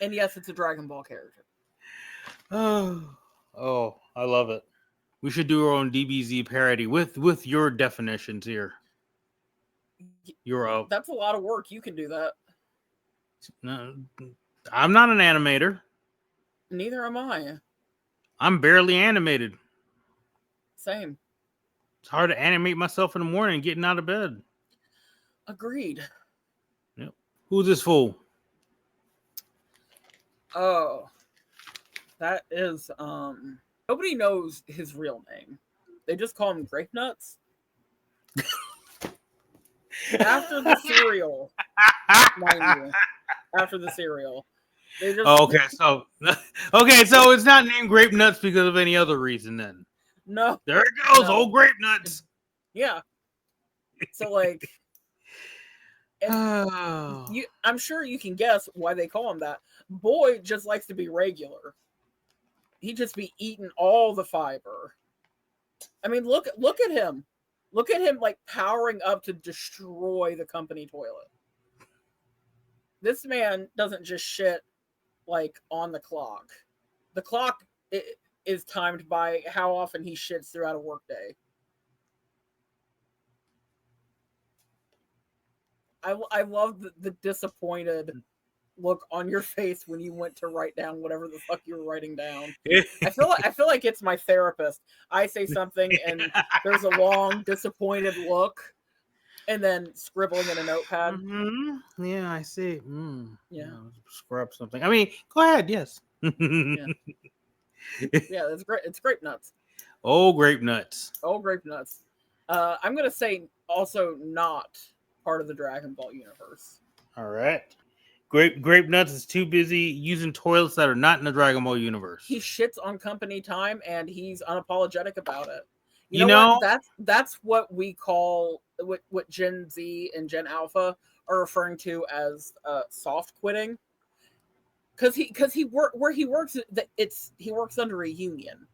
Speaker 3: And yes, it's a Dragon Ball character.
Speaker 2: Oh, I love it. We should do our own DBZ parody with your definitions here. You're up.
Speaker 3: That's a lot of work. You can do that.
Speaker 2: No, I'm not an animator.
Speaker 3: Neither am I.
Speaker 2: I'm barely animated.
Speaker 3: Same.
Speaker 2: It's hard to animate myself in the morning getting out of bed.
Speaker 3: Agreed.
Speaker 2: Yep. Who's this fool?
Speaker 3: Oh. That is nobody knows his real name. They just call him Grape Nuts. After the cereal. Mind you. After the cereal. They just
Speaker 2: Okay, so it's not named Grape Nuts because of any other reason then.
Speaker 3: No.
Speaker 2: There it goes,
Speaker 3: No.
Speaker 2: old Grape Nuts.
Speaker 3: Yeah. So like
Speaker 2: Oh.
Speaker 3: I'm sure you can guess why they call him that. Boy just likes to be regular. He just be eating all the fiber. I mean, look at him. Look at him like powering up to destroy the company toilet. This man doesn't just shit like on the clock. The clock is timed by how often he shits throughout a workday. I love the disappointed look on your face when you went to write down whatever the fuck you were writing down. I feel like it's my therapist. I say something and there's a long disappointed look, and then scribbling in a notepad.
Speaker 2: Mm-hmm. Yeah, I see.
Speaker 3: Yeah.
Speaker 2: Scrub something. I mean, go ahead. Yes.
Speaker 3: Yeah, that's great. It's Grape Nuts.
Speaker 2: Oh, Grape Nuts.
Speaker 3: Oh, Grape Nuts. I'm gonna say also not part of the Dragon Ball universe.
Speaker 2: All right. Grape Nuts is too busy using toilets that are not in the Dragon Ball universe.
Speaker 3: He shits on company time and he's unapologetic about it.
Speaker 2: You know
Speaker 3: what? That's what we call what Gen Z and Gen Alpha are referring to as soft quitting. Because he works under a union.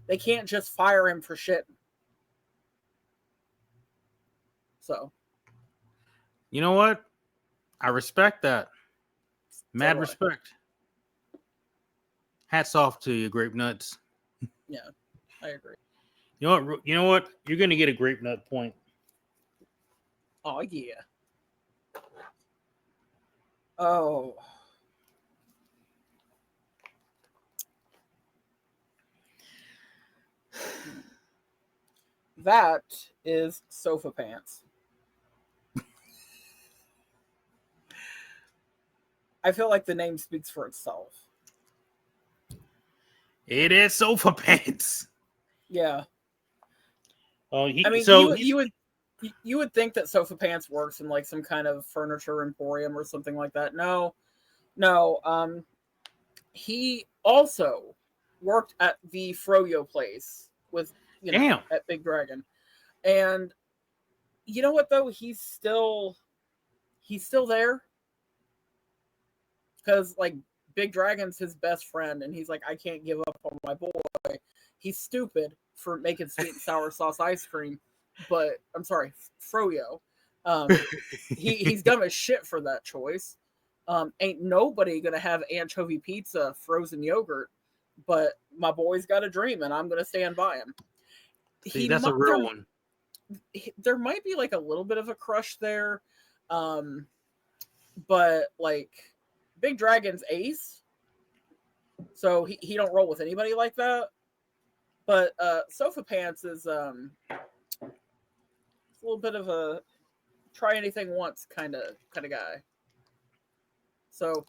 Speaker 3: They can't just fire him for shit. So,
Speaker 2: you know what? I respect that. Mad
Speaker 3: So
Speaker 2: respect. Hats off to you, Grape Nuts.
Speaker 3: Yeah, I agree.
Speaker 2: You know what? You know what? You're gonna get a grape nut point.
Speaker 3: Oh yeah. Oh. That is Sofa Pants. I feel like the name speaks for itself.
Speaker 2: It is Sofa Pants.
Speaker 3: Yeah.
Speaker 2: Oh,
Speaker 3: I mean, you would think that Sofa Pants works in like some kind of furniture emporium or something like that. No. He also worked at the Froyo place with
Speaker 2: Damn.
Speaker 3: at Big Dragon, and you know what though, he's still there because like Big Dragon's his best friend, and he's like, I can't give up on my boy. He's stupid for making sweet and sour sauce ice cream, but I'm sorry, Froyo. He's dumb as shit for that choice. Ain't nobody gonna have anchovy pizza, frozen yogurt, but my boy's got a dream, and I'm gonna stand by him.
Speaker 2: See, that's a real one.
Speaker 3: There might be like a little bit of a crush there, but like Big Dragon's ace, so he don't roll with anybody like that. But Sofa Pants is a little bit of a try anything once kind of guy. So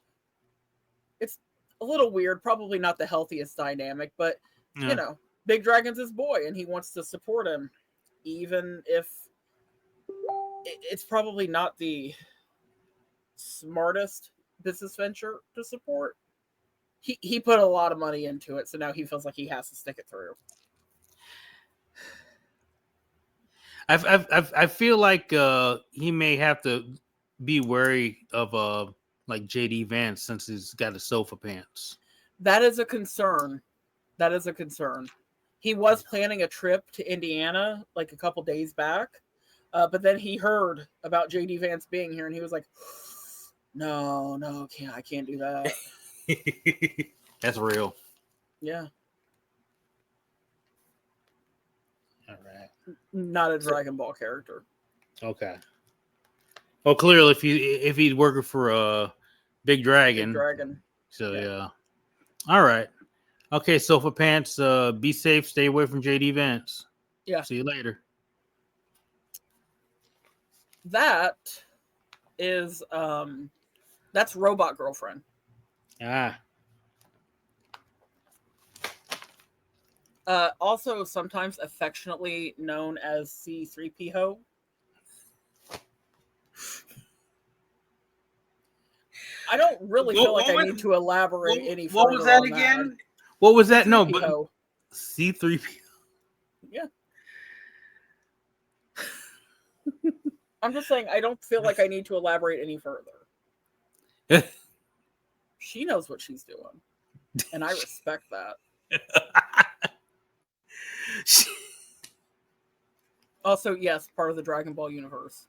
Speaker 3: it's a little weird, probably not the healthiest dynamic, but you know, Big Dragon's his boy and he wants to support him, even if it's probably not the smartest business venture to support. He put a lot of money into it, so now he feels like he has to stick it through.
Speaker 2: I feel like he may have to be wary of like JD Vance since he's got his Sofa Pants.
Speaker 3: That is a concern. He was planning a trip to Indiana like a couple days back, but then he heard about JD Vance being here, and he was like, "No, I can't do that."
Speaker 2: That's real.
Speaker 3: Yeah.
Speaker 2: All right.
Speaker 3: Not a Dragon Ball character.
Speaker 2: Okay. Well, clearly, if he's working for Big Dragon. So yeah. All right. Okay. Sofa Pants. Be safe. Stay away from JD Vance.
Speaker 3: Yeah.
Speaker 2: See you later.
Speaker 3: That is that's Robot Girlfriend. Also sometimes affectionately known as C3PO. I don't really feel like I need to elaborate any further.
Speaker 5: What was that again?
Speaker 2: What was that? No,
Speaker 3: but
Speaker 2: C3PO.
Speaker 3: Yeah. I'm just saying I don't feel like I need to elaborate any further. She knows what she's doing. And I respect that. Also, yes, part of the Dragon Ball universe.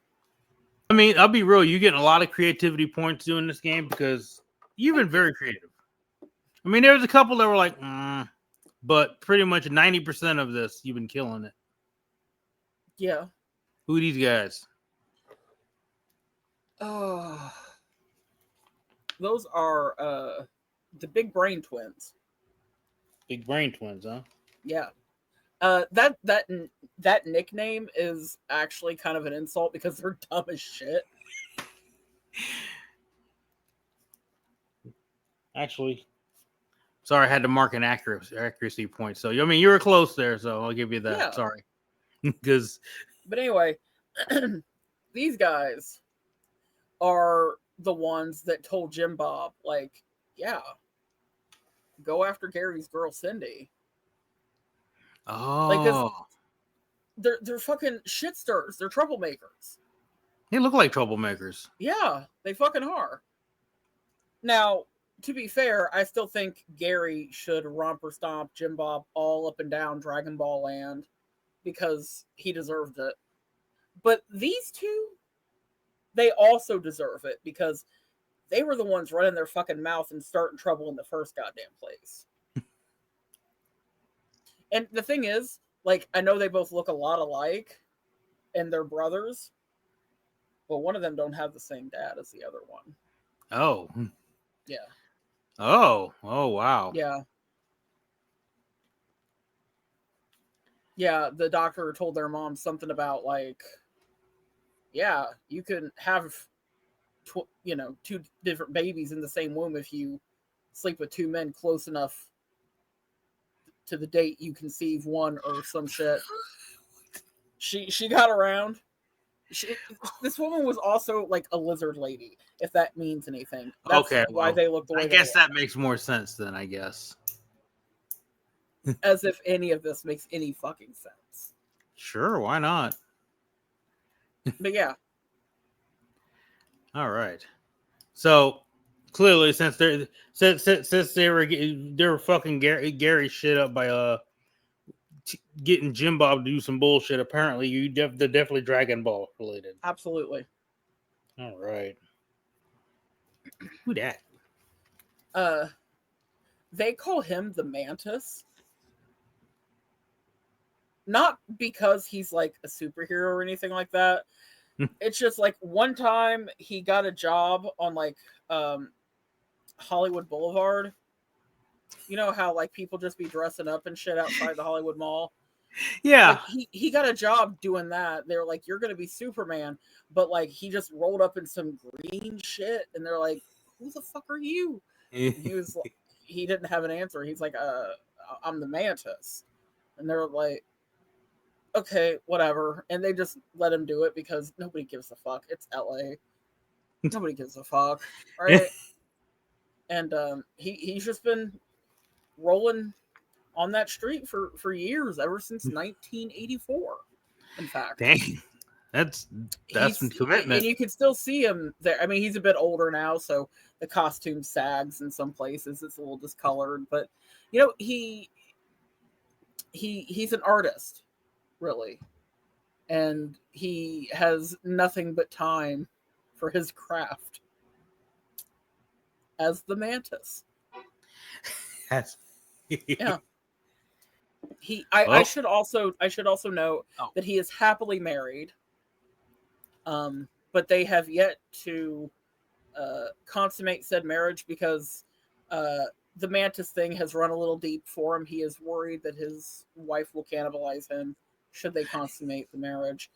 Speaker 2: I mean, I'll be real. You're getting a lot of creativity points doing this game because you've been very creative. I mean, there's a couple that were like, but pretty much 90% of this, you've been killing it.
Speaker 3: Yeah.
Speaker 2: Who are these guys?
Speaker 3: Those are the Big Brain Twins.
Speaker 2: Big Brain Twins, huh?
Speaker 3: Yeah. That nickname is actually kind of an insult because they're dumb as shit.
Speaker 2: Actually, sorry, I had to mark an accuracy point. So, I mean, you were close there, so I'll give you that. Yeah. Sorry.
Speaker 3: But anyway, these guys are the ones that told Jim Bob, like, yeah, go after Gary's girl, Cindy.
Speaker 2: Oh.
Speaker 3: Like, they're fucking shit stirrers. They're troublemakers.
Speaker 2: They look like troublemakers.
Speaker 3: Yeah, they fucking are. Now, to be fair, I still think Gary should romper stomp Jim Bob all up and down Dragon Ball land because he deserved it. But these two, they also deserve it because they were the ones running their fucking mouth and starting trouble in the first goddamn place. And the thing is, like, I know they both look a lot alike, and they're brothers, but one of them don't have the same dad as the other one.
Speaker 2: Oh.
Speaker 3: Yeah.
Speaker 2: Oh. Oh, wow.
Speaker 3: Yeah. Yeah, the doctor told their mom something about, like, yeah, you can have, two different babies in the same womb if you sleep with two men close enough to the date you conceive one or some shit. She got around. This woman was also like a lizard lady, if that means anything. That's
Speaker 2: okay,
Speaker 3: why they look the way
Speaker 2: I
Speaker 3: they
Speaker 2: guess
Speaker 3: look.
Speaker 2: that makes more sense then, I guess.
Speaker 3: As if any of this makes any fucking sense.
Speaker 2: Sure, why not?
Speaker 3: But yeah.
Speaker 2: All right. So clearly, since they were fucking Gary shit up by getting Jim Bob to do some bullshit, apparently they're definitely Dragon Ball related.
Speaker 3: Absolutely.
Speaker 2: All right. Who that?
Speaker 3: They call him the Mantis. Not because he's like a superhero or anything like that. It's just like one time he got a job on like Hollywood Boulevard. You know how like people just be dressing up and shit outside the Hollywood Mall?
Speaker 2: Yeah.
Speaker 3: Like, he got a job doing that. They were like, you're gonna be Superman, but like he just rolled up in some green shit, and they're like, who the fuck are you? And he was like, he didn't have an answer. He's like, I'm the Mantis. And they're like, okay, whatever. And they just let him do it because nobody gives a fuck. It's LA. Nobody gives a fuck. Right? And he's just been rolling on that street for years, ever since 1984. In fact,
Speaker 2: dang, that's some commitment.
Speaker 3: And you can still see him there. I mean, he's a bit older now, so the costume sags in some places. It's a little discolored, but you know, he's an artist, really, and he has nothing but time for his craft as the Mantis. Yeah. I should also note that he is happily married, but they have yet to consummate said marriage because the Mantis thing has run a little deep for him. He is worried that his wife will cannibalize him should they consummate the marriage.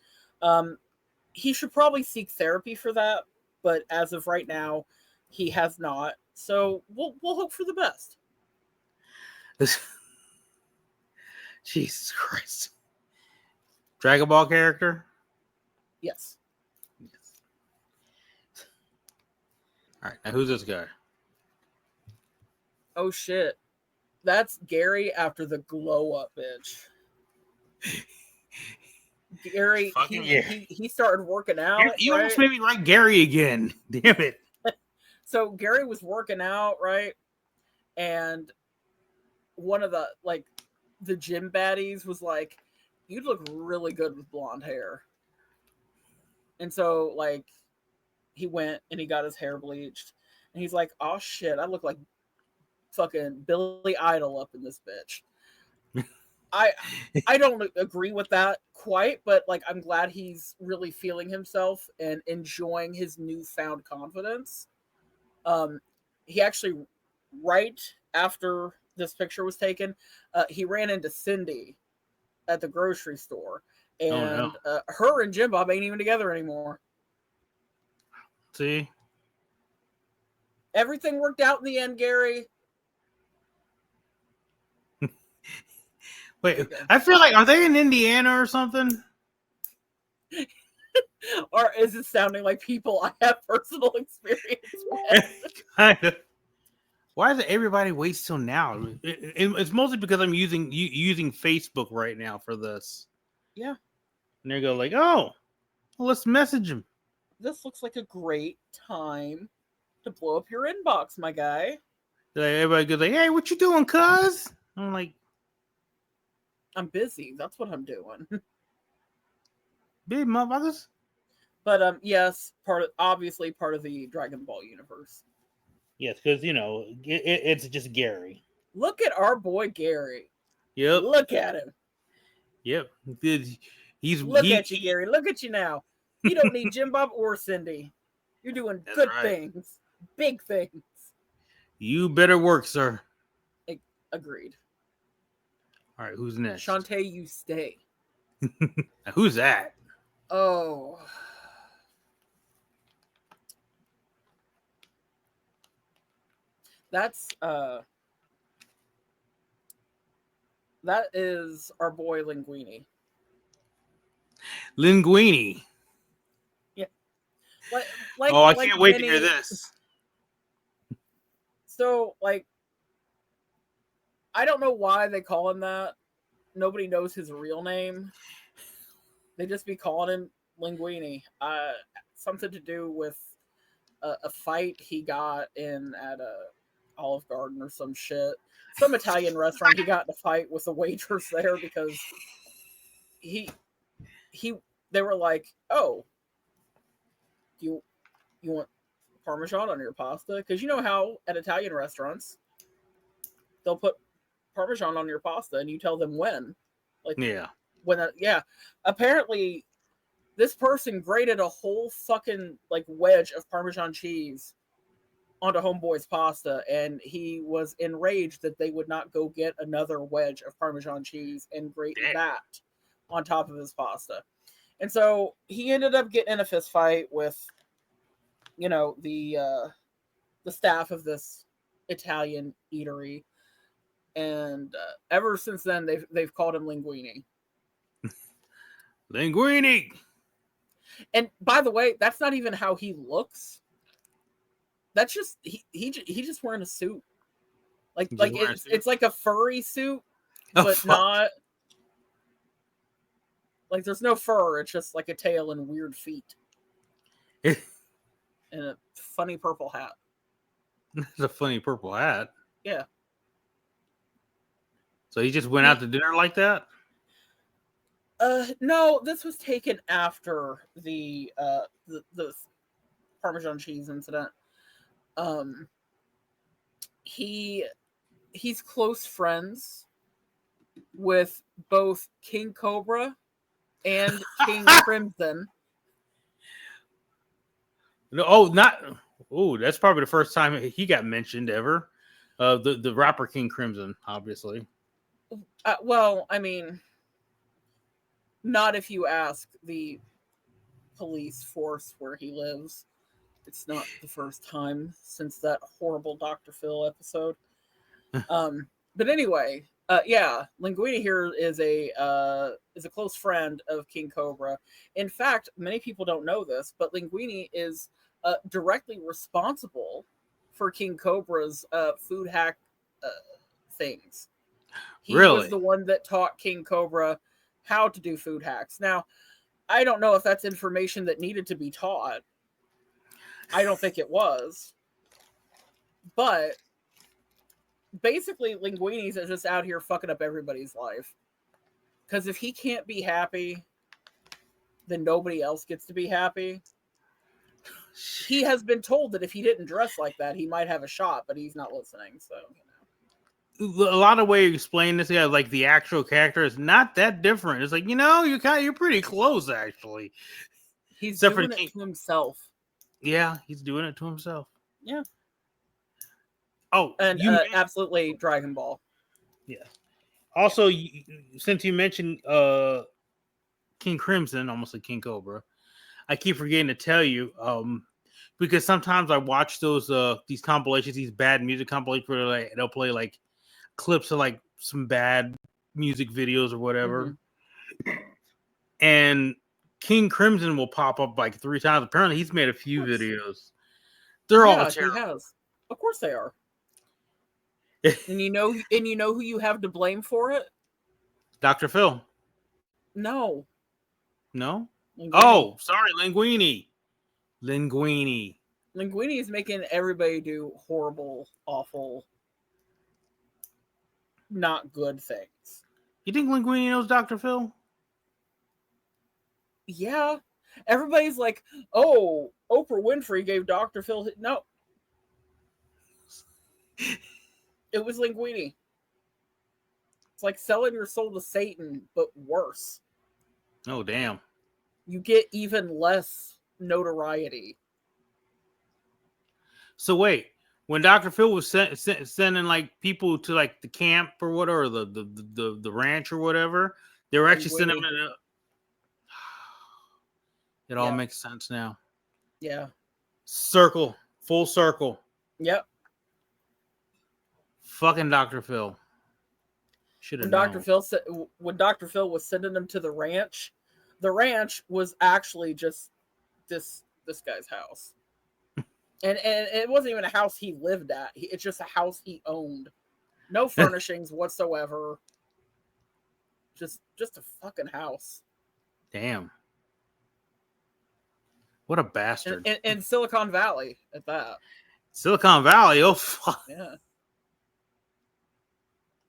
Speaker 3: He should probably seek therapy for that, but as of right now, he has not. So we'll hope for the best.
Speaker 2: Jesus Christ. Dragon Ball character?
Speaker 3: Yes.
Speaker 2: All right, now who's this guy?
Speaker 3: Oh shit. That's Gary after the glow up, bitch. Gary, he started working out.
Speaker 2: You almost made me write Gary again. Damn it.
Speaker 3: So Gary was working out, right? And one of the gym baddies was like, "You'd look really good with blonde hair." And so like he went and he got his hair bleached, and he's like, "Oh shit, I look like fucking Billy Idol up in this bitch." I don't agree with that quite, but like I'm glad he's really feeling himself and enjoying his newfound confidence. He actually, right after this picture was taken, he ran into Cindy at the grocery store, and her and Jim Bob ain't even together anymore.
Speaker 2: See,
Speaker 3: everything worked out in the end, Gary.
Speaker 2: Wait, I feel like, are they in Indiana or something?
Speaker 3: Or is it sounding like people I have personal experience with?
Speaker 2: Kind of. Why does everybody wait till now? It's mostly because I'm using Facebook right now for this.
Speaker 3: Yeah.
Speaker 2: And they go like, oh, well, let's message him.
Speaker 3: This looks like a great time to blow up your inbox, my guy.
Speaker 2: Everybody goes like, hey, what you doing, cuz? I'm like,
Speaker 3: I'm busy. That's what I'm doing.
Speaker 2: Big motherfuckers.
Speaker 3: But yes, obviously part of the Dragon Ball universe.
Speaker 2: Yes, because it's just Gary.
Speaker 3: Look at our boy Gary.
Speaker 2: Yep.
Speaker 3: Look at him.
Speaker 2: Yep.
Speaker 3: Look at you, Gary. Look at you now. You don't need Jim Bob or Cindy. You're doing
Speaker 2: That's
Speaker 3: good
Speaker 2: right.
Speaker 3: things. Big things.
Speaker 2: You better work, sir.
Speaker 3: Agreed.
Speaker 2: All right, who's next?
Speaker 3: Shantae, you stay.
Speaker 2: Now, who's that?
Speaker 3: Oh. That is our boy Linguini.
Speaker 2: Linguini.
Speaker 3: Yeah.
Speaker 2: I can't wait to hear this.
Speaker 3: So, I don't know why they call him that. Nobody knows his real name. They just be calling him Linguini. Something to do with a fight he got at a Olive Garden or some shit. Some Italian restaurant. He got in a fight with the waitress there because they were like, "Oh, you want Parmesan on your pasta?" Because you know how at Italian restaurants they'll put Parmesan on your pasta, and you tell them when. Apparently, this person grated a whole fucking wedge of Parmesan cheese onto Homeboy's pasta, and he was enraged that they would not go get another wedge of Parmesan cheese and grate that on top of his pasta. And so he ended up getting in a fist fight with, the staff of this Italian eatery, and ever since then they've called him Linguini.
Speaker 2: Linguini. And
Speaker 3: by the way, that's not even how he looks. That's just he just wearing a suit, it's like a furry suit, but not there's no fur. It's just like a tail and weird feet, and a funny purple hat.
Speaker 2: It's a funny purple hat.
Speaker 3: Yeah.
Speaker 2: So he just went out to dinner like that?
Speaker 3: No, this was taken after the Parmesan cheese incident. He's close friends with both King Cobra and King Crimson.
Speaker 2: That's probably the first time he got mentioned ever. The rapper King Crimson, obviously.
Speaker 3: Well, I mean, not if you ask the police force where he lives. It's not the first time since that horrible Dr. Phil episode. But anyway, Linguini here is a close friend of King Cobra. In fact, many people don't know this, but Linguini is directly responsible for King Cobra's food hack things. He was the one that taught King Cobra how to do food hacks. Now, I don't know if that's information that needed to be taught. I don't think it was. But basically, Linguini's is just out here fucking up everybody's life. Because if he can't be happy, then nobody else gets to be happy. He has been told that if he didn't dress like that, he might have a shot, but he's not listening. So,
Speaker 2: a lot of way you explain this, like the actual character is not that different. It's like, you're pretty close actually.
Speaker 3: He's doing it to himself.
Speaker 2: Yeah, he's doing it to himself.
Speaker 3: Yeah.
Speaker 2: Oh,
Speaker 3: and absolutely Dragonball.
Speaker 2: Yeah. Also, since you mentioned King Crimson, almost like King Cobra, I keep forgetting to tell you, because sometimes I watch these compilations, these bad music compilations where they'll play like clips of like some bad music videos or whatever, and King Crimson will pop up like 3 times. Apparently, he's made a few videos. They're all terrible.
Speaker 3: He has. Of course, they are. and you know who you have to blame for it?
Speaker 2: Dr. Phil.
Speaker 3: No.
Speaker 2: No. Linguini. Oh, sorry, Linguini. Linguini
Speaker 3: is making everybody do horrible, awful, not good things.
Speaker 2: You think Linguini knows Dr. Phil?
Speaker 3: Yeah. Everybody's like, oh, Oprah Winfrey gave Dr. Phil... No. It was Linguini. It's like selling your soul to Satan, but worse.
Speaker 2: Oh, damn.
Speaker 3: You get even less notoriety.
Speaker 2: So wait, when Dr. Phil was sending like people to like the camp or whatever, or the ranch or whatever, they were actually sending them in It all makes sense now.
Speaker 3: Yeah.
Speaker 2: Circle. Full circle.
Speaker 3: Yep.
Speaker 2: Fucking Dr. Phil. Should have known.
Speaker 3: When Dr. Phil was sending them to the ranch was actually just this guy's house. And it wasn't even a house he lived at. It's just a house he owned. No furnishings whatsoever. Just a fucking house.
Speaker 2: Damn. What a bastard.
Speaker 3: In Silicon Valley at that.
Speaker 2: Silicon Valley? Oh, fuck.
Speaker 3: Yeah.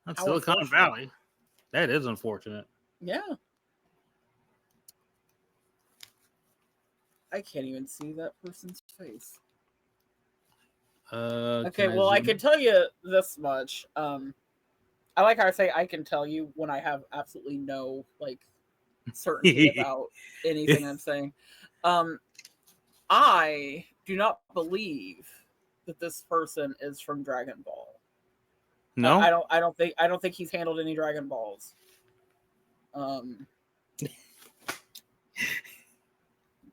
Speaker 2: That's Silicon Valley. That is unfortunate.
Speaker 3: Yeah. I can't even see that person's face. Okay, well, I can tell you this much. I like how I say I can tell you when I have absolutely no like certainty about anything I'm saying. I do not believe that this person is from Dragon Ball.
Speaker 2: No,
Speaker 3: I don't think he's handled any Dragon Balls.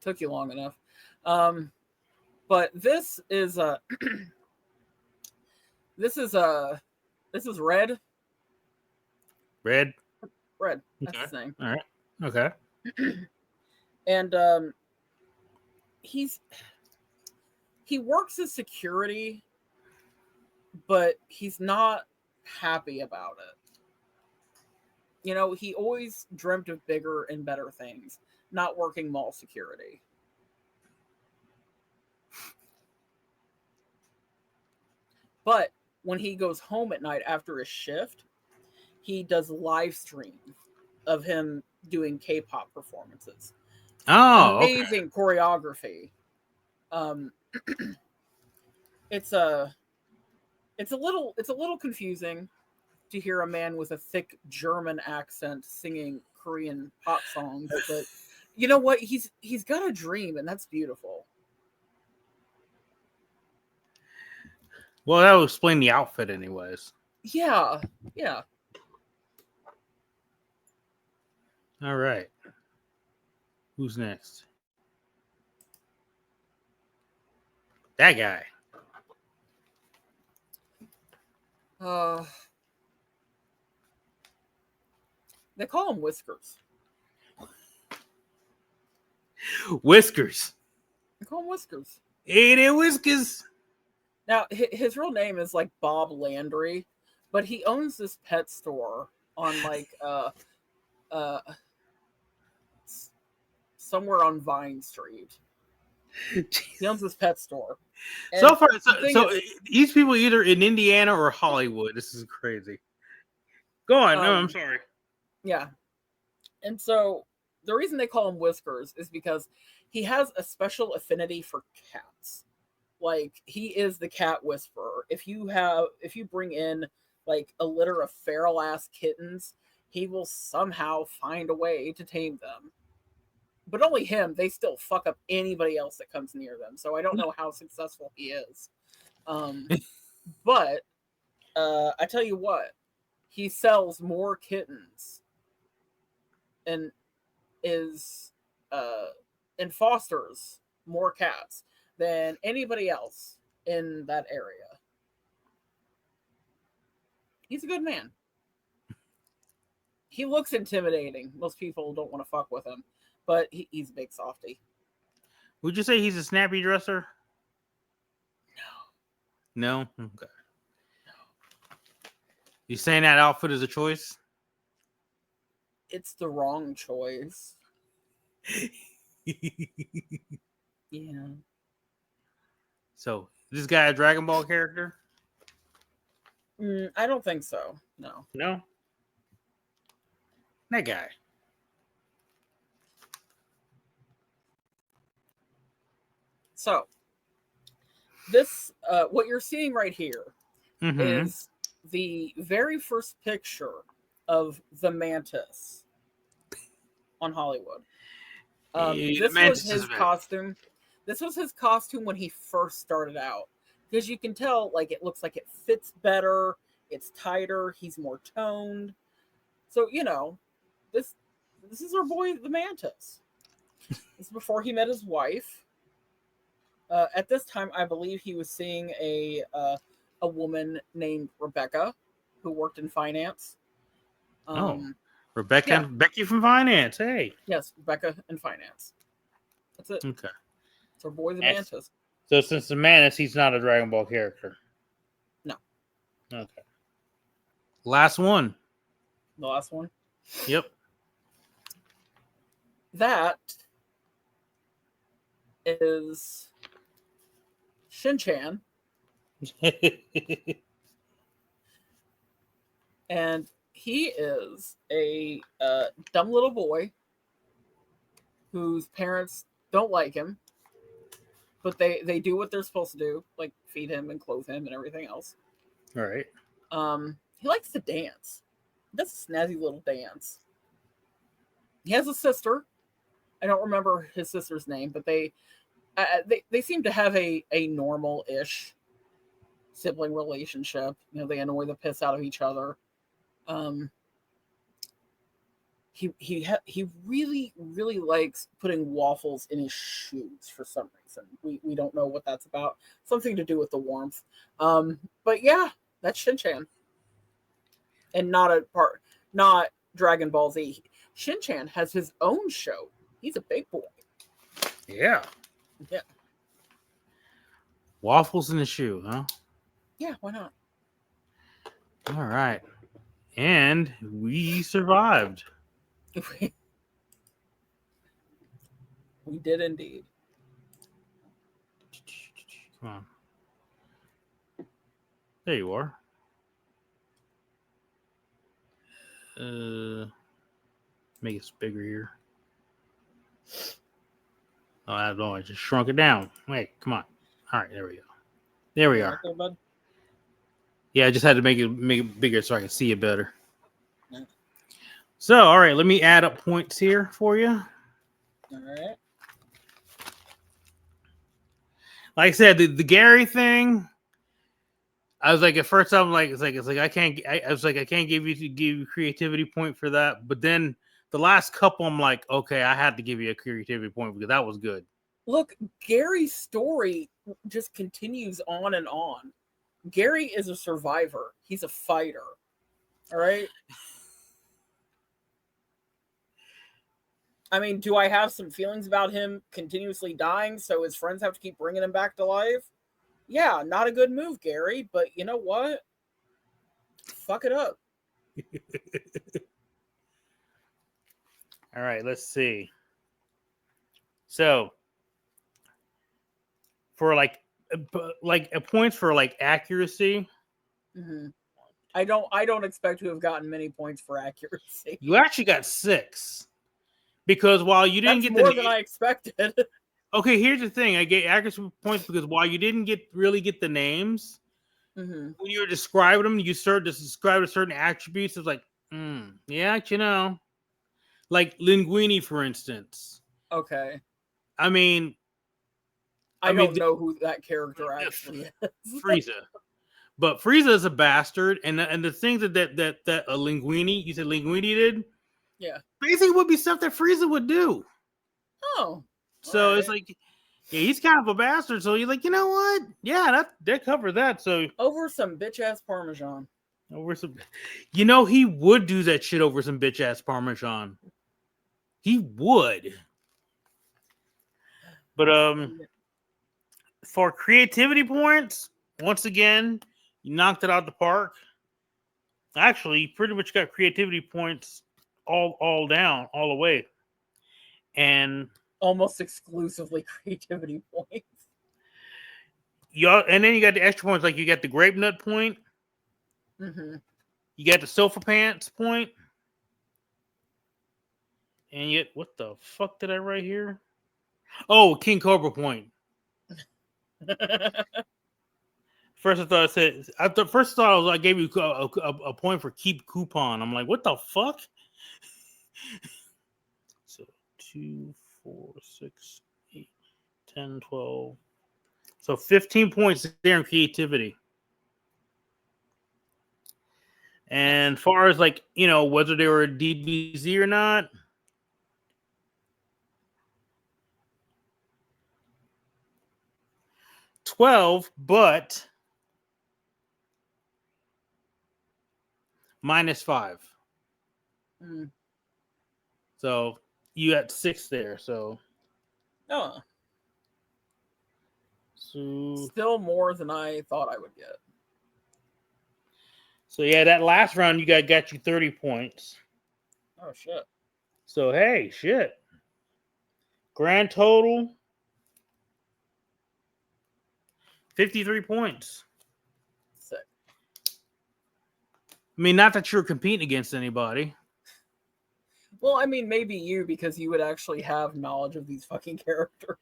Speaker 3: Took you long enough. But this is this is Red.
Speaker 2: Red.
Speaker 3: That's his name.
Speaker 2: All right. Okay.
Speaker 3: And he works as security, but he's not happy about it. You know, he always dreamt of bigger and better things, not working mall security. But when he goes home at night after his shift, he does live streams of him doing K-pop performances.
Speaker 2: Oh,
Speaker 3: amazing choreography. It's a little confusing to hear a man with a thick German accent singing Korean pop songs, but you know what? He's got a dream, and that's beautiful.
Speaker 2: Well, that will explain the outfit, anyways.
Speaker 3: Yeah.
Speaker 2: All right. Who's next? That guy.
Speaker 3: They call him Whiskers.
Speaker 2: Whiskers.
Speaker 3: They call him Whiskers.
Speaker 2: Ain't it Whiskers?
Speaker 3: Now, his real name is like Bob Landry, but he owns this pet store on like somewhere on Vine Street. He owns this pet store. And
Speaker 2: so far, so these people either in Indiana or Hollywood. This is crazy. Go on. No, I'm sorry.
Speaker 3: Yeah. And so the reason they call him Whiskers is because he has a special affinity for cats. Like, he is the cat whisperer. If you bring in like a litter of feral ass kittens, he will somehow find a way to tame them. But only him, they still fuck up anybody else that comes near them. So I don't know how successful he is. But I tell you what, he sells more kittens and and fosters more cats than anybody else in that area. He's a good man. He looks intimidating. Most people don't want to fuck with him, but he's a big softy.
Speaker 2: Would you say he's a snappy dresser? No? Okay. No. You saying that outfit is a choice?
Speaker 3: It's the wrong choice. Yeah.
Speaker 2: So, is this guy a Dragon Ball character?
Speaker 3: I don't think so. No.
Speaker 2: No? That guy.
Speaker 3: So, this, what you're seeing right here is the very first picture of the Mantis on Hollywood.
Speaker 2: The
Speaker 3: This
Speaker 2: Mantis
Speaker 3: was
Speaker 2: is
Speaker 3: his
Speaker 2: bad.
Speaker 3: costume. This was his costume when he first started out. Because you can tell, like, it looks like it fits better. It's tighter. He's more toned. So, you know, this is our boy, the Mantis. This is before he met his wife. At this time, I believe he was seeing a woman named Rebecca, who worked in finance.
Speaker 2: Rebecca,
Speaker 3: yeah.
Speaker 2: Becky from finance. Hey,
Speaker 3: Yes, Rebecca in finance. That's it.
Speaker 2: okay.
Speaker 3: It's our boy, the
Speaker 2: Yes.
Speaker 3: Mantis.
Speaker 2: So since the Mantis, he's not a Dragon Ball character.
Speaker 3: No.
Speaker 2: Okay. Last one.
Speaker 3: The last one.
Speaker 2: Yep.
Speaker 3: That is Shin-Chan, and he is a dumb little boy whose parents don't like him, but they do what they're supposed to do, like feed him and clothe him and everything else.
Speaker 2: All right.
Speaker 3: He likes to dance. He does a snazzy little dance. He has a sister. I don't remember his sister's name, but they seem to have a normal-ish sibling relationship. You know, they annoy the piss out of each other. He really, really likes putting waffles in his shoes for some reason. We don't know what that's about. Something to do with the warmth. But yeah, that's Shin-Chan. And not Dragonballz. Shin-Chan has his own show. He's a big boy.
Speaker 2: Yeah.
Speaker 3: Yeah.
Speaker 2: Waffles in the shoe, huh?
Speaker 3: Yeah, why not?
Speaker 2: All right. And we survived.
Speaker 3: We did indeed.
Speaker 2: Come on. There you are. Make it bigger here. Oh, I don't know. I just shrunk it down. Wait, come on. All right, there we go. There we are.
Speaker 3: Okay, bud?
Speaker 2: Yeah, I just had to make it bigger so I can see it better.
Speaker 3: Yeah.
Speaker 2: So, all right, let me add up points here for you.
Speaker 3: All right.
Speaker 2: Like I said, the Gary thing. I was like, at first, I'm like, it's like I can't give you creativity point for that. But then the last couple, I'm like, okay, I had to give you a creativity point because that was good.
Speaker 3: Look, Gary's story just continues on and on. Gary is a survivor. He's a fighter. All right. I mean, do I have some feelings about him continuously dying so his friends have to keep bringing him back to life? Yeah, not a good move, Gary, but you know what? Fuck it up.
Speaker 2: All right, let's see. So, for like points for like accuracy,
Speaker 3: Mm-hmm. I don't expect to have gotten many points for accuracy.
Speaker 2: you actually got 6 because while you didn't
Speaker 3: That's
Speaker 2: get
Speaker 3: more than I expected.
Speaker 2: Okay, here's the thing: I get accuracy points because while you didn't really get the names,
Speaker 3: Mm-hmm.
Speaker 2: when you were describing them, you started to describe certain attributes. It's like, yeah, you know, like Linguini, for instance.
Speaker 3: Okay.
Speaker 2: I mean,
Speaker 3: I don't know who that character actually is.
Speaker 2: Frieza. But Frieza is a bastard, and the things that a Linguini, you said Linguini did,
Speaker 3: Yeah.
Speaker 2: basically would be stuff that Frieza would do.
Speaker 3: Oh.
Speaker 2: So
Speaker 3: right.
Speaker 2: it's like, yeah, he's kind of a bastard. So you're like, you know what? Yeah, that covered that. So
Speaker 3: over some bitch ass Parmesan.
Speaker 2: Over some, you know, he would do that shit over some bitch ass Parmesan. He would. But for creativity points, once again, you knocked it out the park. Actually, you pretty much got creativity points all down, all the way. And
Speaker 3: almost exclusively creativity points.
Speaker 2: And then you got the extra points, like you got the grape nut point.
Speaker 3: Mm-hmm.
Speaker 2: You got the sofa pants point. And yet, what the fuck did I write here? Oh, King Cobra point. First, I thought I gave you a point for keep coupon. I'm like, what the fuck? So 2, 4, 6, 8, 10, 12. So 15 points there in creativity. And far as like, whether they were a DBZ or not, $12, but -5.
Speaker 3: Mm.
Speaker 2: So you got 6 there. So
Speaker 3: still more than I thought I would get.
Speaker 2: So yeah, that last round you got you 30 points.
Speaker 3: Oh shit.
Speaker 2: So hey, shit. Grand total 53 points.
Speaker 3: Sick.
Speaker 2: I mean, not that you're competing against anybody.
Speaker 3: Well, I mean, maybe you, because you would actually have knowledge of these fucking characters.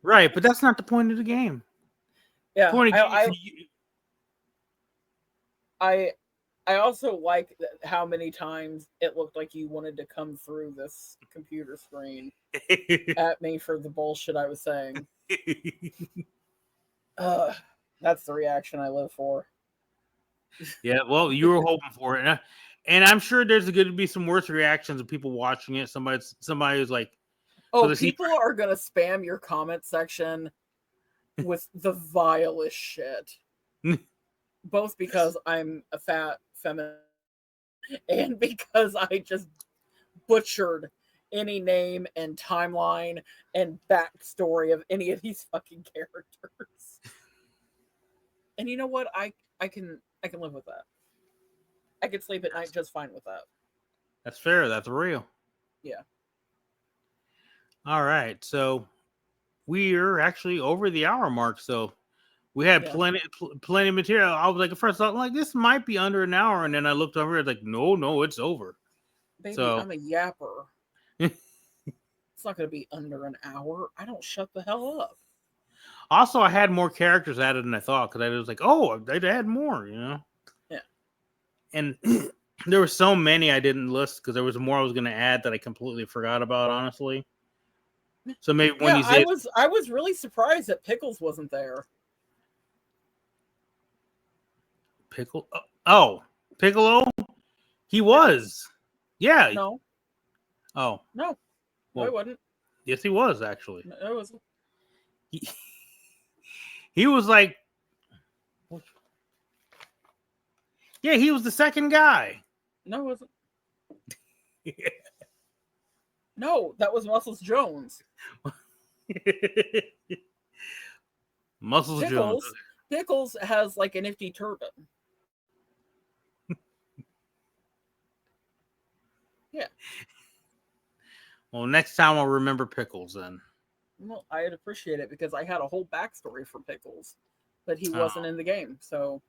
Speaker 2: Right, but that's not the point of the game.
Speaker 3: Yeah,
Speaker 2: The
Speaker 3: I also like how many times it looked like you wanted to come through this computer screen at me for the bullshit I was saying. That's the reaction I live for.
Speaker 2: Yeah, well, you were hoping for it, and I'm sure there's going to be some worse reactions of people watching it. Somebody who's like,
Speaker 3: "Oh, so people are going to spam your comment section with the vilest shit." Both because I'm a fat feminine and because I just butchered any name and timeline and backstory of any of these fucking characters. And you know what? I can live with that. I can sleep at night just fine with that.
Speaker 2: That's fair. That's real.
Speaker 3: Yeah.
Speaker 2: All right. So we're actually over the hour mark. So we had plenty of material. I was like, at first, I was like, this might be under an hour. And then I looked over, it's like, no, it's over.
Speaker 3: Baby, I'm a yapper. It's not going to be under an hour. I don't shut the hell up.
Speaker 2: Also, I had more characters added than I thought, because I was like, oh, they'd add more,
Speaker 3: Yeah.
Speaker 2: And there were so many I didn't list, because there was more I was going to add that I completely forgot about, honestly. So maybe when
Speaker 3: I was really surprised that Pickles wasn't there.
Speaker 2: Piccolo? He was. Yeah.
Speaker 3: No.
Speaker 2: Oh.
Speaker 3: No. Well, I wasn't.
Speaker 2: Yes, he was, actually.
Speaker 3: No, I wasn't.
Speaker 2: He was like... Yeah, he was the second guy.
Speaker 3: No, it wasn't. No, that was Muscles Jones.
Speaker 2: Muscles Jones.
Speaker 3: Pickles has like a nifty turban. Yeah.
Speaker 2: Well, next time I'll remember Pickles then.
Speaker 3: Well, I'd appreciate it because I had a whole backstory for Pickles, but he wasn't in the game. So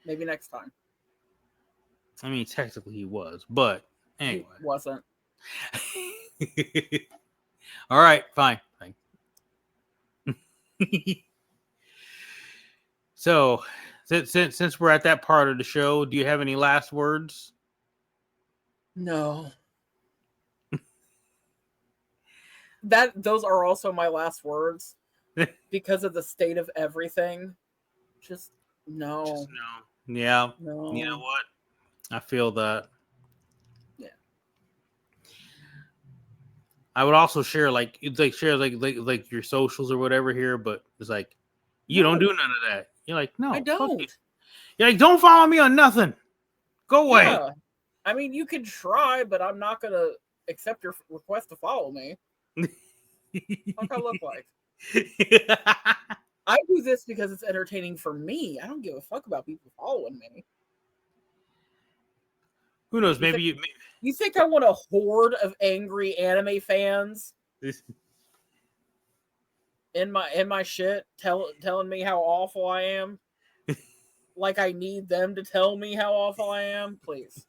Speaker 3: maybe next time.
Speaker 2: I mean, technically he was, but anyway.
Speaker 3: He wasn't.
Speaker 2: All right, fine. So, since we're at that part of the show, do you have any last words?
Speaker 3: No. Those are also my last words because of the state of everything. Just no.
Speaker 2: Yeah.
Speaker 3: No.
Speaker 2: You know what? I feel that.
Speaker 3: Yeah.
Speaker 2: I would also share like your socials or whatever here, but it's like you don't do none of that. You're like, no,
Speaker 3: I don't.
Speaker 2: You're like, don't follow me on nothing. Go away.
Speaker 3: Yeah. I mean, you can try, but I'm not gonna accept your request to follow me. What I look like? I do this because it's entertaining for me. I don't give a fuck about people following me.
Speaker 2: Who knows?
Speaker 3: You think I want a horde of angry anime fans in my shit telling me how awful I am? Like I need them to tell me how awful I am? Please.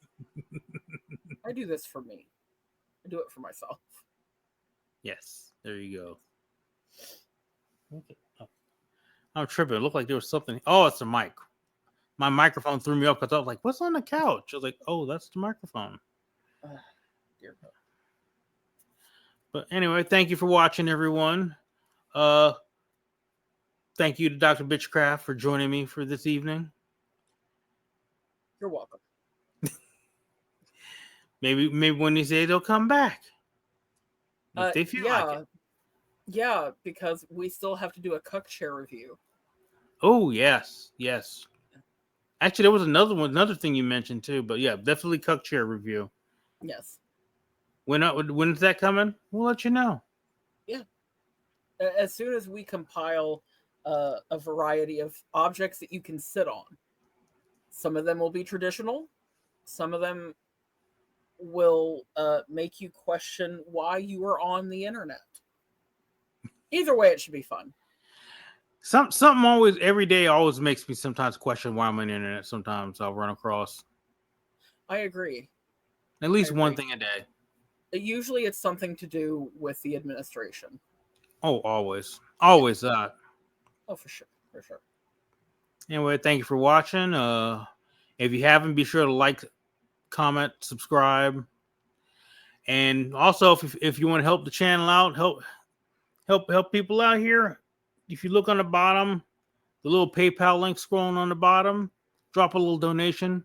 Speaker 3: I do this for me. I do it for myself.
Speaker 2: Yes, there you go. Okay. Oh. I'm tripping. It looked like there was something. Oh, it's a mic. my microphone threw me off because I was like, "What's on the couch?" I was like, "Oh, that's the microphone."
Speaker 3: Dear God.
Speaker 2: But anyway, thank you for watching, everyone. Thank you to Dr. Bitchcraft for joining me for this evening.
Speaker 3: You're welcome.
Speaker 2: Maybe when they say they'll come back. If they feel like it.
Speaker 3: Yeah, because we still have to do a cuck chair review.
Speaker 2: Oh, yes. Actually, there was another thing you mentioned too, but yeah, definitely cuck chair review.
Speaker 3: Yes.
Speaker 2: When's that coming? We'll let you know.
Speaker 3: Yeah. As soon as we compile a variety of objects that you can sit on. Some of them will be traditional. Some of them will make you question why you are on the internet. Either way, it should be fun.
Speaker 2: Something always every day always makes me sometimes question why I'm on the internet. Sometimes I'll run across.
Speaker 3: I agree.
Speaker 2: At least one thing a day.
Speaker 3: Usually it's something to do with the administration.
Speaker 2: Oh, always that.
Speaker 3: Oh, for sure.
Speaker 2: Anyway, thank you for watching. If you haven't, be sure to like, comment, subscribe, and also if you want to help the channel out, help people out here. If you look on the bottom, the little PayPal link scrolling on the bottom, drop a little donation.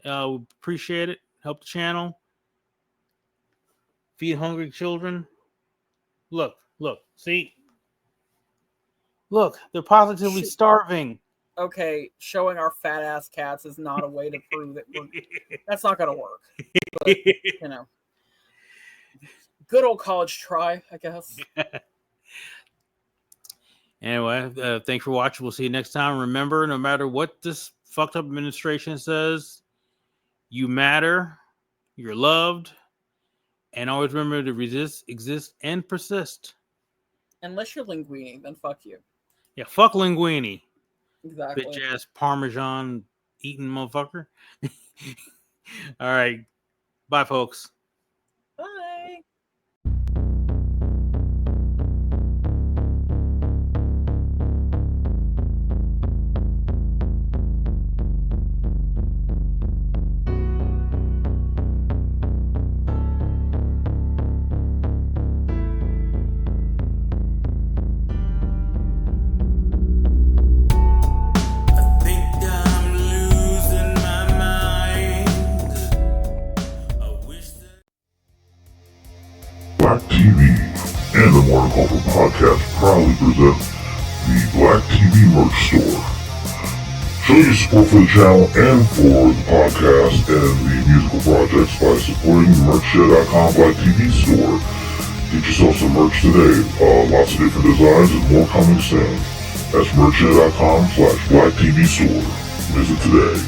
Speaker 2: We appreciate it. Help the channel. Feed hungry children. Look, see. Look, they're positively starving.
Speaker 3: Okay, showing our fat ass cats is not a way to prove that that's not going to work. But, you know, good old college try, I guess.
Speaker 2: Anyway, thanks for watching. We'll see you next time. Remember, no matter what this fucked up administration says, you matter, you're loved, and always remember to resist, exist, and persist.
Speaker 3: Unless you're linguini, then fuck you.
Speaker 2: Yeah, fuck linguini.
Speaker 3: Exactly.
Speaker 2: Bitch ass Parmesan eating motherfucker. All right. Bye, folks.
Speaker 3: Bye.
Speaker 1: Black TV and the Morning Coffin Podcast proudly present the Black TV Merch Store. Show your support for the channel and for the podcast and the musical projects by supporting the merchshare.com Black TV Store. Get yourself some merch today. Lots of different designs and more coming soon. That's merchshare.com/Black TV Store. Visit today.